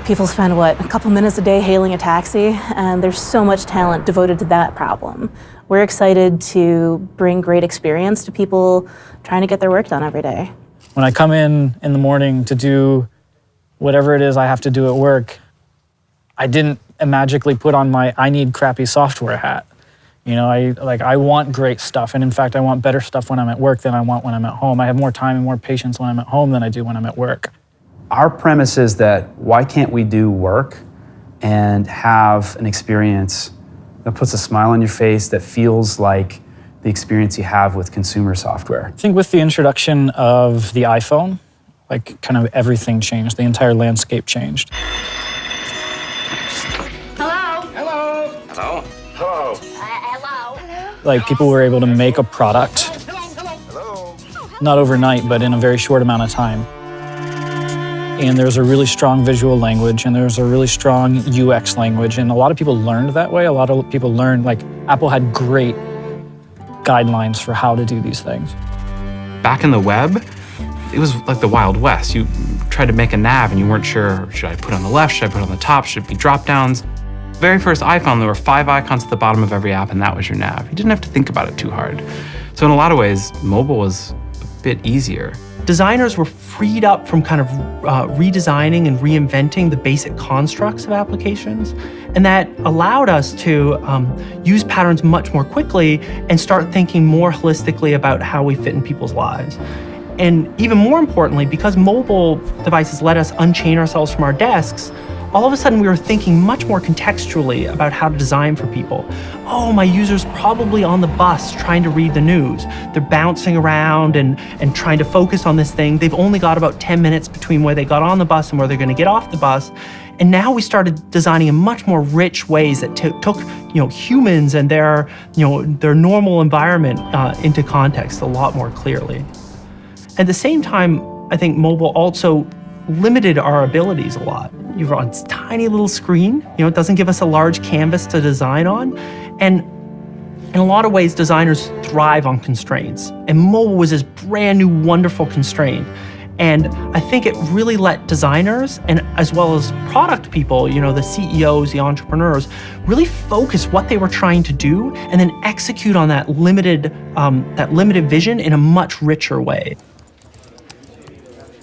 People spend, a couple minutes a day hailing a taxi, and there's so much talent devoted to that problem. We're excited to bring great experience to people trying to get their work done every day.
When I come in the morning to do whatever it is I have to do at work, I didn't magically put on my I need crappy software hat. I want great stuff, and in fact, I want better stuff when I'm at work than I want when I'm at home. I have more time and more patience when I'm at home than I do when I'm at work.
Our premise is that why can't we do work and have an experience that puts a smile on your face, that feels like the experience you have with consumer software?
I think with the introduction of the iPhone, kind of everything changed. The entire landscape changed. People were able to make a product, not overnight, but in a very short amount of time. And there's a really strong visual language, and there's a really strong UX language, and a lot of people learned that way. A lot of people learned, Apple had great guidelines for how to do these things.
Back in the web, it was like the Wild West. You tried to make a nav and you weren't sure, should I put on the left, should I put on the top, should it be drop downs? Very first iPhone, there were 5 icons at the bottom of every app, and that was your nav. You didn't have to think about it too hard. So in a lot of ways, mobile was a bit easier.
Designers were freed up from kind of redesigning and reinventing the basic constructs of applications, and that allowed us to use patterns much more quickly and start thinking more holistically about how we fit in people's lives. And even more importantly, because mobile devices let us unchain ourselves from our desks, all of a sudden we were thinking much more contextually about how to design for people. Oh, my user's probably on the bus trying to read the news. They're bouncing around and trying to focus on this thing. They've only got about 10 minutes between where they got on the bus and where they're going to get off the bus. And now we started designing in much more rich ways that took humans and their normal environment into context a lot more clearly. At the same time, I think mobile also limited our abilities a lot. You're on this tiny little screen, it doesn't give us a large canvas to design on. And in a lot of ways, designers thrive on constraints. And mobile was this brand new, wonderful constraint. And I think it really let designers, and as well as product people, the CEOs, the entrepreneurs, really focus what they were trying to do and then execute on that limited vision in a much richer way.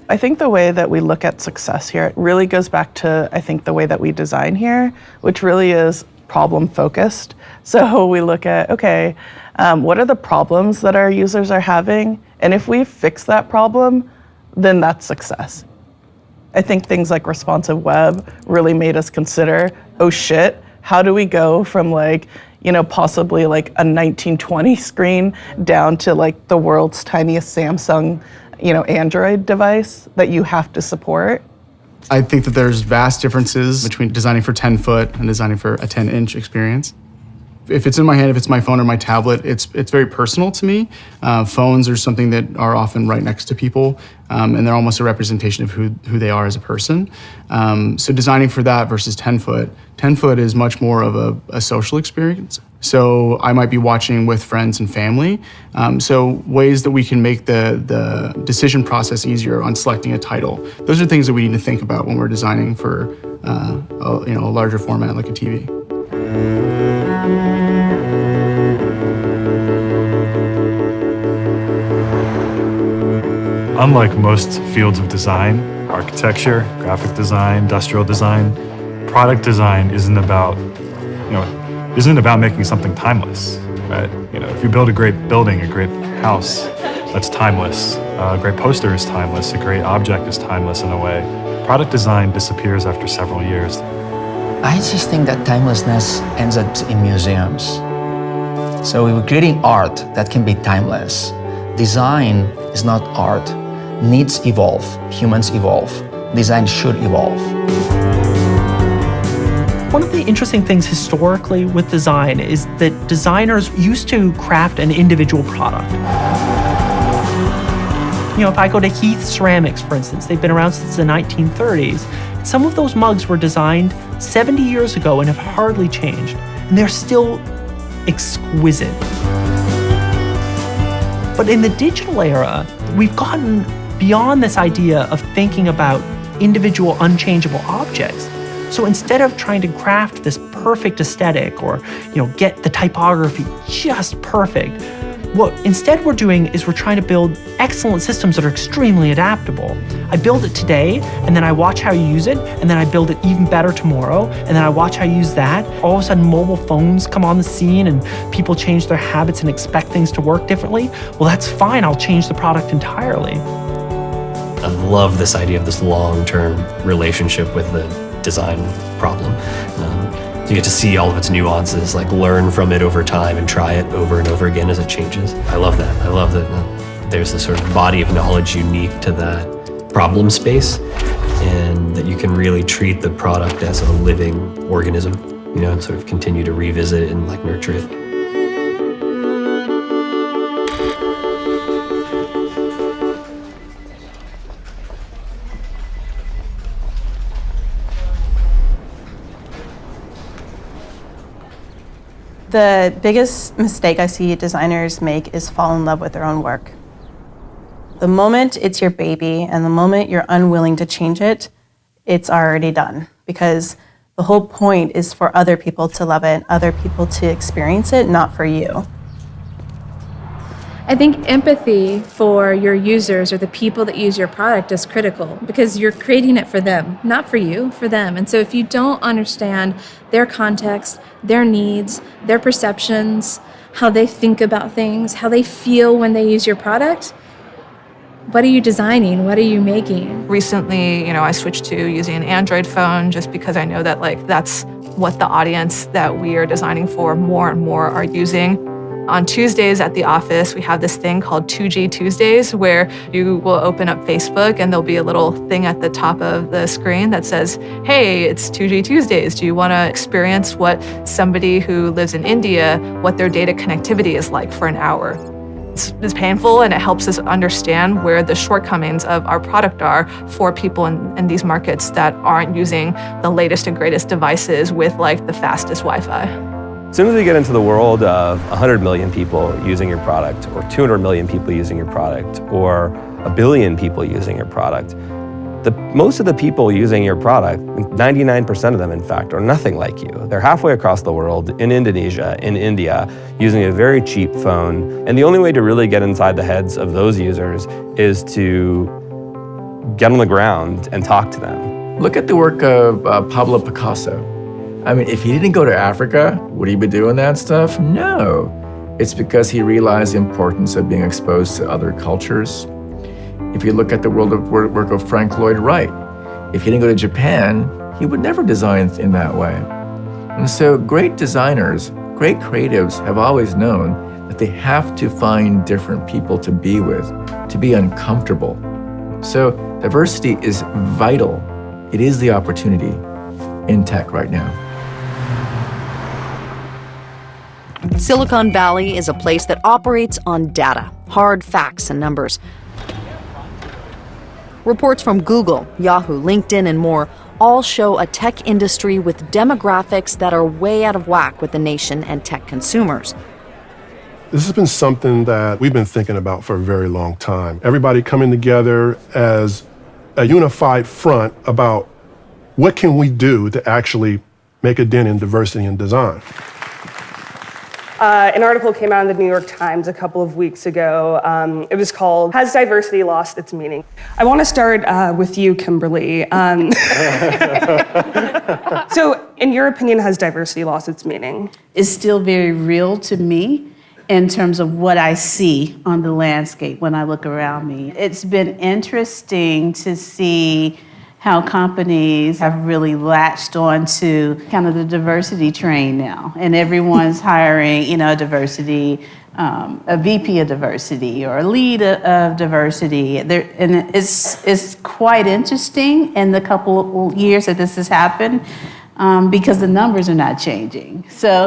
I think the way that we look at success here, it really goes back to, I think, the way that we design here, which really is problem focused. So we look at, okay, what are the problems that our users are having? And if we fix that problem, then that's success. I think things like responsive web really made us consider, oh shit, how do we go from possibly a 1920 screen down to the world's tiniest Samsung Android device that you have to support?
I think that there's vast differences between designing for 10 foot and designing for a 10-inch experience. If it's in my hand, if it's my phone or my tablet, it's very personal to me. Phones are something that are often right next to people, and they're almost a representation of who they are as a person. So designing for that versus 10 foot is much more of a social experience. So I might be watching with friends and family. So ways that we can make the decision process easier on selecting a title. Those are things that we need to think about when we're designing for a larger format like a TV.
Unlike most fields of design, architecture, graphic design, industrial design, product design isn't about making something timeless, right? If you build a great building, a great house, that's timeless. A great poster is timeless. A great object is timeless in a way. Product design disappears after several years.
I just think that timelessness ends up in museums. So we were creating art that can be timeless. Design is not art. Needs evolve. Humans evolve. Design should evolve.
One of the interesting things historically with design is that designers used to craft an individual product. If I go to Heath Ceramics, for instance, they've been around since the 1930s. Some of those mugs were designed 70 years ago and have hardly changed, and they're still exquisite. But in the digital era, we've gotten beyond this idea of thinking about individual unchangeable objects. So instead of trying to craft this perfect aesthetic or, get the typography just perfect, what instead we're doing is we're trying to build excellent systems that are extremely adaptable. I build it today, and then I watch how you use it, and then I build it even better tomorrow, and then I watch how you use that. All of a sudden, mobile phones come on the scene, and people change their habits and expect things to work differently. Well, that's fine. I'll change the product entirely.
I love this idea of this long-term relationship with the design problem. You get to see all of its nuances, learn from it over time and try it over and over again as it changes. I love that. I love that there's this sort of body of knowledge unique to that problem space, and that you can really treat the product as a living organism, and sort of continue to revisit it and nurture it.
The biggest mistake I see designers make is fall in love with their own work. The moment it's your baby and the moment you're unwilling to change it, it's already done. Because the whole point is for other people to love it, other people to experience it, not for you.
I think empathy for your users or the people that use your product is critical because you're creating it for them, not for you, for them. And so if you don't understand their context, their needs, their perceptions, how they think about things, how they feel when they use your product, what are you designing? What are you making?
Recently, I switched to using an Android phone just because I know that that's what the audience that we are designing for more and more are using. On Tuesdays at the office, we have this thing called 2G Tuesdays where you will open up Facebook and there'll be a little thing at the top of the screen that says, hey, it's 2G Tuesdays. Do you want to experience what somebody who lives in India, what their data connectivity is like for an hour? It's painful, and it helps us understand where the shortcomings of our product are for people in these markets that aren't using the latest and greatest devices with the fastest Wi-Fi.
As soon as we get into the world of 100 million people using your product, or 200 million people using your product, or 1 billion people using your product, most of the people using your product, 99% of them in fact, are nothing like you. They're halfway across the world, in Indonesia, in India, using a very cheap phone. And the only way to really get inside the heads of those users is to get on the ground and talk to them.
Look at the work of Pablo Picasso. If he didn't go to Africa, would he be doing that stuff? No. It's because he realized the importance of being exposed to other cultures. If you look at the work of Frank Lloyd Wright, if he didn't go to Japan, he would never design in that way. And so great designers, great creatives have always known that they have to find different people to be with, to be uncomfortable. So diversity is vital. It is the opportunity in tech right now.
Silicon Valley is a place that operates on data, hard facts and numbers. Reports from Google, Yahoo, LinkedIn, and more all show a tech industry with demographics that are way out of whack with the nation and tech consumers.
This has been something that we've been thinking about for a very long time. Everybody coming together as a unified front about what can we do to actually make a dent in diversity in design.
An article came out in the New York Times a couple of weeks ago. It was called, "Has Diversity Lost Its Meaning?" I want to start with you, Kimberly. So, in your opinion, has diversity lost its meaning?
It's still very real to me in terms of what I see on the landscape when I look around me. It's been interesting to see how companies have really latched on to kind of the diversity train now. And everyone's hiring, a diversity, a VP of diversity or a lead of diversity. And it's quite interesting in the couple of years that this has happened. Because the numbers are not changing. So,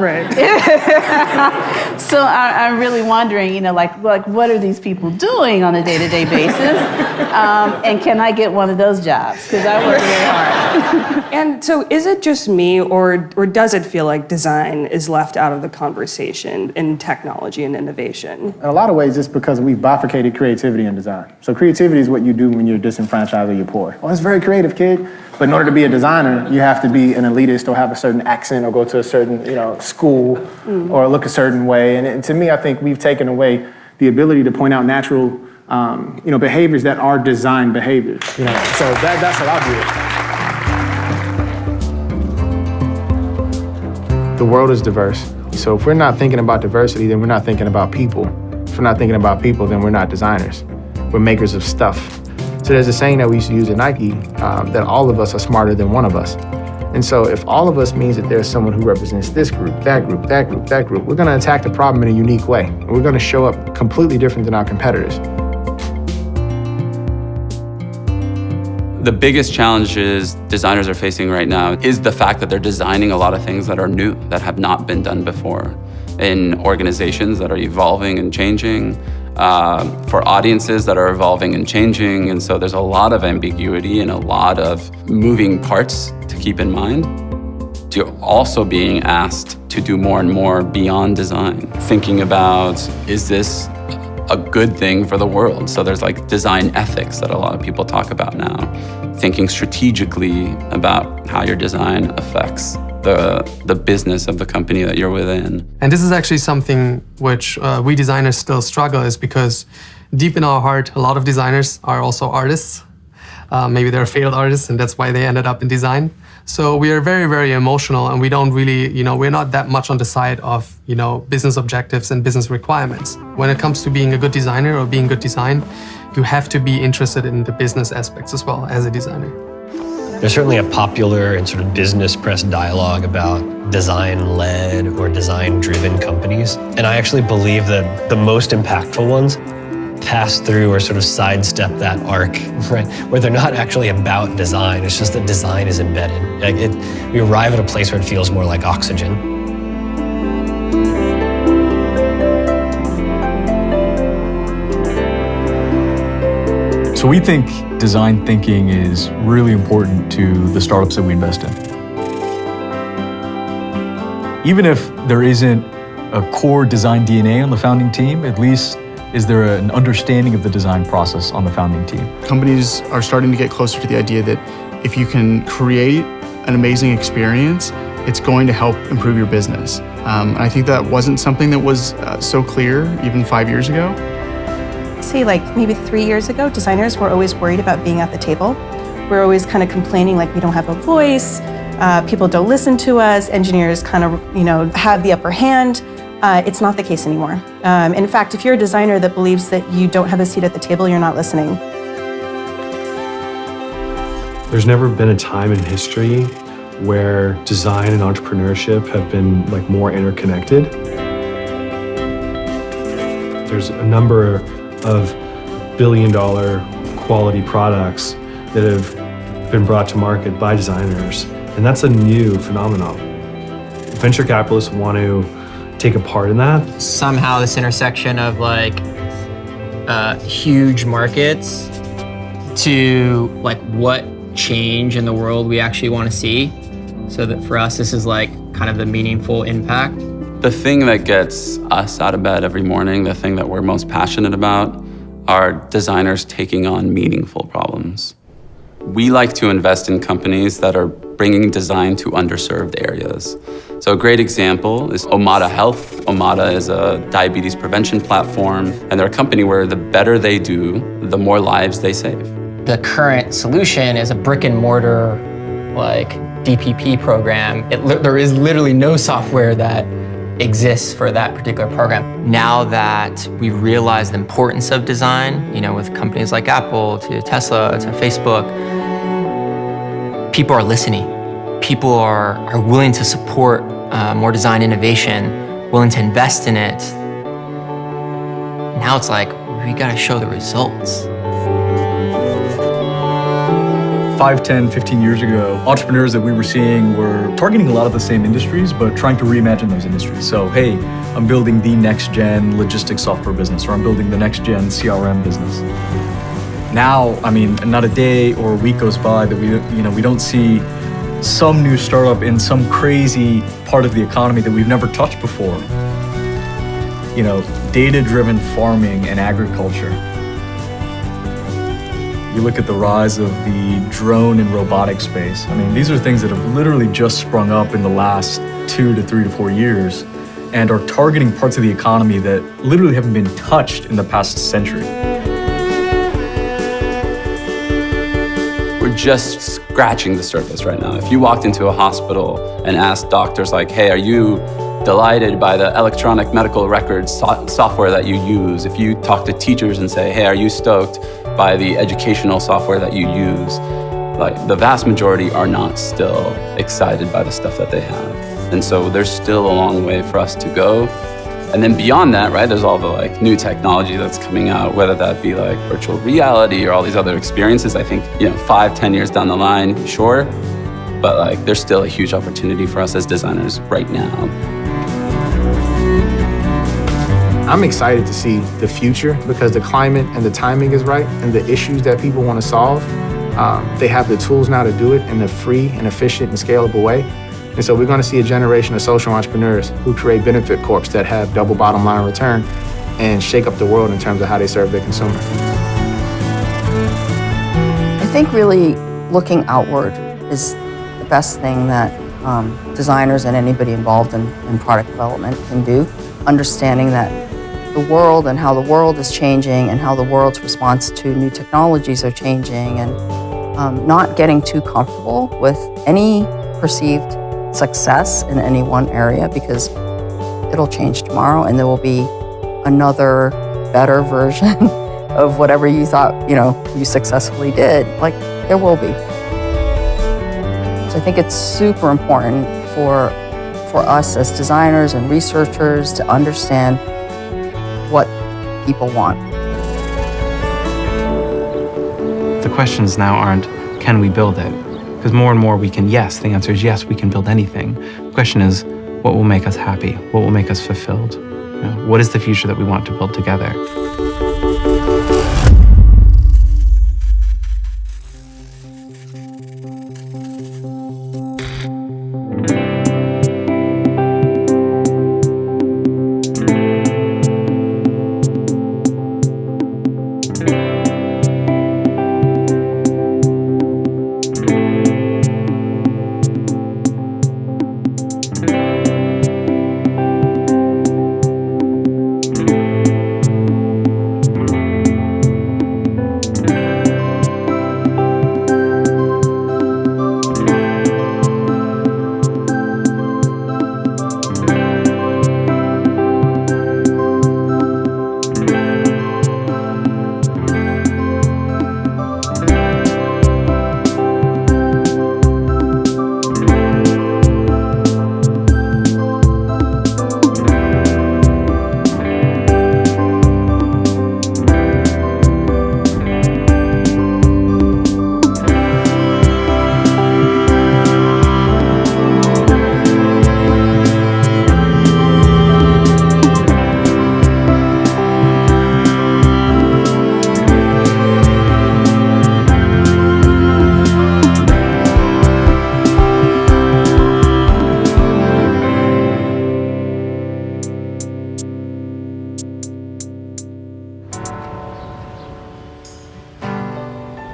so I'm really wondering, like what are these people doing on a day-to-day basis? And can I get one of those jobs? Because I work very hard.
And so is it just me, or does it feel like design is left out of the conversation in technology and innovation?
In a lot of ways, it's because we've bifurcated creativity and design. So creativity is what you do when you're disenfranchised or you're poor. Oh, it's very creative, kid. But in order to be a designer, you have to be an elitist or have a certain accent or go to a certain, school or look a certain way. And to me, I think we've taken away the ability to point out natural, behaviors that are design behaviors. So that's what I do. The world is diverse. So if we're not thinking about diversity, then we're not thinking about people. If we're not thinking about people, then we're not designers. We're makers of stuff. So there's a saying that we used to use at Nike, that all of us are smarter than one of us. And so if all of us means that there's someone who represents this group, that group, that group, that group, we're gonna attack the problem in a unique way. And we're gonna show up completely different than our competitors.
The biggest challenges designers are facing right now is the fact that they're designing a lot of things that are new, that have not been done before, in organizations that are evolving and changing, for audiences that are evolving and changing. And so there's a lot of ambiguity and a lot of moving parts to keep in mind. You're also being asked to do more and more beyond design, thinking about, is this a good thing for the world? So there's like design ethics that a lot of people talk about now, thinking strategically about how your design affects the business of the company that you're within.
And this is actually something which we designers still struggle, is because deep in our heart, a lot of designers are also artists. Maybe they're failed artists, and that's why they ended up in design. So we are very, very emotional, and we don't really, we're not that much on the side of, business objectives and business requirements. When it comes to being a good designer or being good design, you have to be interested in the business aspects as well as a designer.
There's certainly a popular and sort of business press dialogue about design-led or design-driven companies. And I actually believe that the most impactful ones pass through or sort of sidestep that arc, right? Where they're not actually about design, it's just that design is embedded. We arrive at a place where it feels more like oxygen.
So we think design thinking is really important to the startups that we invest in. Even if there isn't a core design DNA on the founding team, at least is there an understanding of the design process on the founding team.
Companies are starting to get closer to the idea that if you can create an amazing experience, it's going to help improve your business. And I think that wasn't something that was so clear even 5 years ago.
Say like maybe 3 years ago, designers were always worried about being at the table. We're always kind of complaining like we don't have a voice, people don't listen to us, engineers kind of, have the upper hand. It's not the case anymore. In fact, if you're a designer that believes that you don't have a seat at the table, you're not listening.
There's never been a time in history where design and entrepreneurship have been more interconnected. There's a number of billion-dollar quality products that have been brought to market by designers, and that's a new phenomenon. Venture capitalists want to take a part in that.
Somehow this intersection of huge markets to what change in the world we actually want to see. So that for us, this is kind of the meaningful impact.
The thing that gets us out of bed every morning, the thing that we're most passionate about, are designers taking on meaningful problems. We like to invest in companies that are bringing design to underserved areas. So a great example is Omada Health. Omada is a diabetes prevention platform, and they're a company where the better they do, the more lives they save.
The current solution is a brick and mortar, like DPP program. There is literally no software that exists for that particular program. Now that we realize the importance of design, with companies like Apple to Tesla to Facebook, people are listening. People are willing to support more design innovation, willing to invest in it. Now it's like, we gotta show the results.
5, 10, 15 years ago, entrepreneurs that we were seeing were targeting a lot of the same industries, but trying to reimagine those industries. So, hey, I'm building the next gen logistics software business, or I'm building the next gen CRM business. Now, not a day or a week goes by that we don't see some new startup in some crazy part of the economy that we've never touched before. Data-driven farming and agriculture. You look at the rise of the drone and robotic space. These are things that have literally just sprung up in the last 2 to 3 to 4 years and are targeting parts of the economy that literally haven't been touched in the past century.
We're just scratching the surface right now. If you walked into a hospital and asked doctors like, hey, are you delighted by the electronic medical records software that you use? If you talk to teachers and say, hey, are you stoked by the educational software that you use? Like, the vast majority are not still excited by the stuff that they have. And so there's still a long way for us to go. And then beyond that, right, there's all the new technology that's coming out, whether that be virtual reality or all these other experiences. I think, 5, 10 years down the line, sure, but there's still a huge opportunity for us as designers right now.
I'm excited to see the future because the climate and the timing is right, and the issues that people want to solve, they have the tools now to do it in a free and efficient and scalable way. And so we're going to see a generation of social entrepreneurs who create benefit corps that have double bottom line return and shake up the world in terms of how they serve their consumers.
I think really looking outward is the best thing that designers and anybody involved in product development can do. Understanding that the world and how the world is changing and how the world's response to new technologies are changing, and not getting too comfortable with any perceived success in any one area, because it'll change tomorrow and there will be another better version of whatever you thought you successfully did. There will be. So I think it's super important for us as designers and researchers to understand what people want.
The questions now aren't, can we build it? Because more and more we can, yes, the answer is yes, we can build anything. The question is, what will make us happy? What will make us fulfilled? What is the future that we want to build together?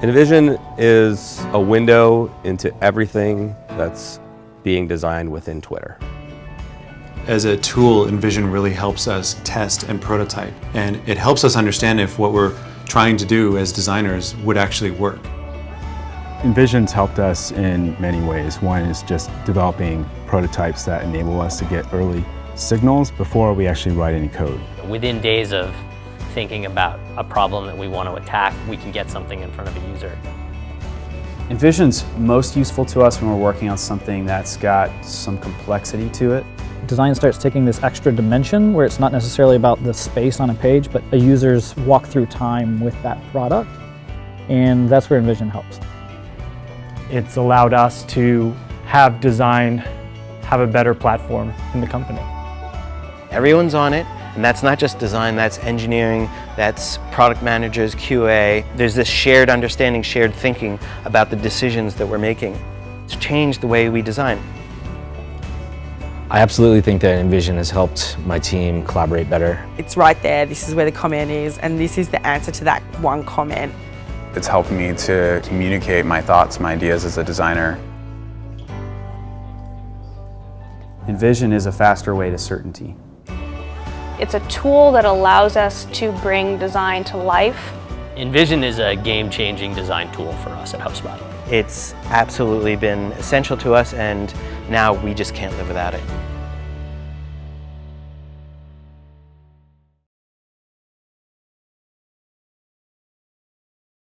Envision is a window into everything that's being designed within Twitter.
As a tool, Envision really helps us test and prototype, and it helps us understand if what we're trying to do as designers would actually work.
Envision's helped us in many ways. One is just developing prototypes that enable us to get early signals before we actually write any code.
Within days of thinking about a problem that we want to attack, we can get something in front of a user.
Envision's most useful to us when we're working on something that's got some complexity to it.
Design starts taking this extra dimension where it's not necessarily about the space on a page, but a user's walk through time with that product. And that's where Envision helps.
It's allowed us to have design have a better platform in the company.
Everyone's on it, and that's not just design, that's engineering, that's product managers, QA. There's this shared understanding, shared thinking about the decisions that we're making. It's changed the way we design.
I absolutely think that Envision has helped my team collaborate better.
It's right there, this is where the comment is, and this is the answer to that one comment.
It's helped me to communicate my thoughts, my ideas as a designer.
Envision is a faster way to certainty.
It's a tool that allows us to bring design to life.
Envision is a game-changing design tool for us at HubSpot.
It's absolutely been essential to us, and now we just can't live without it.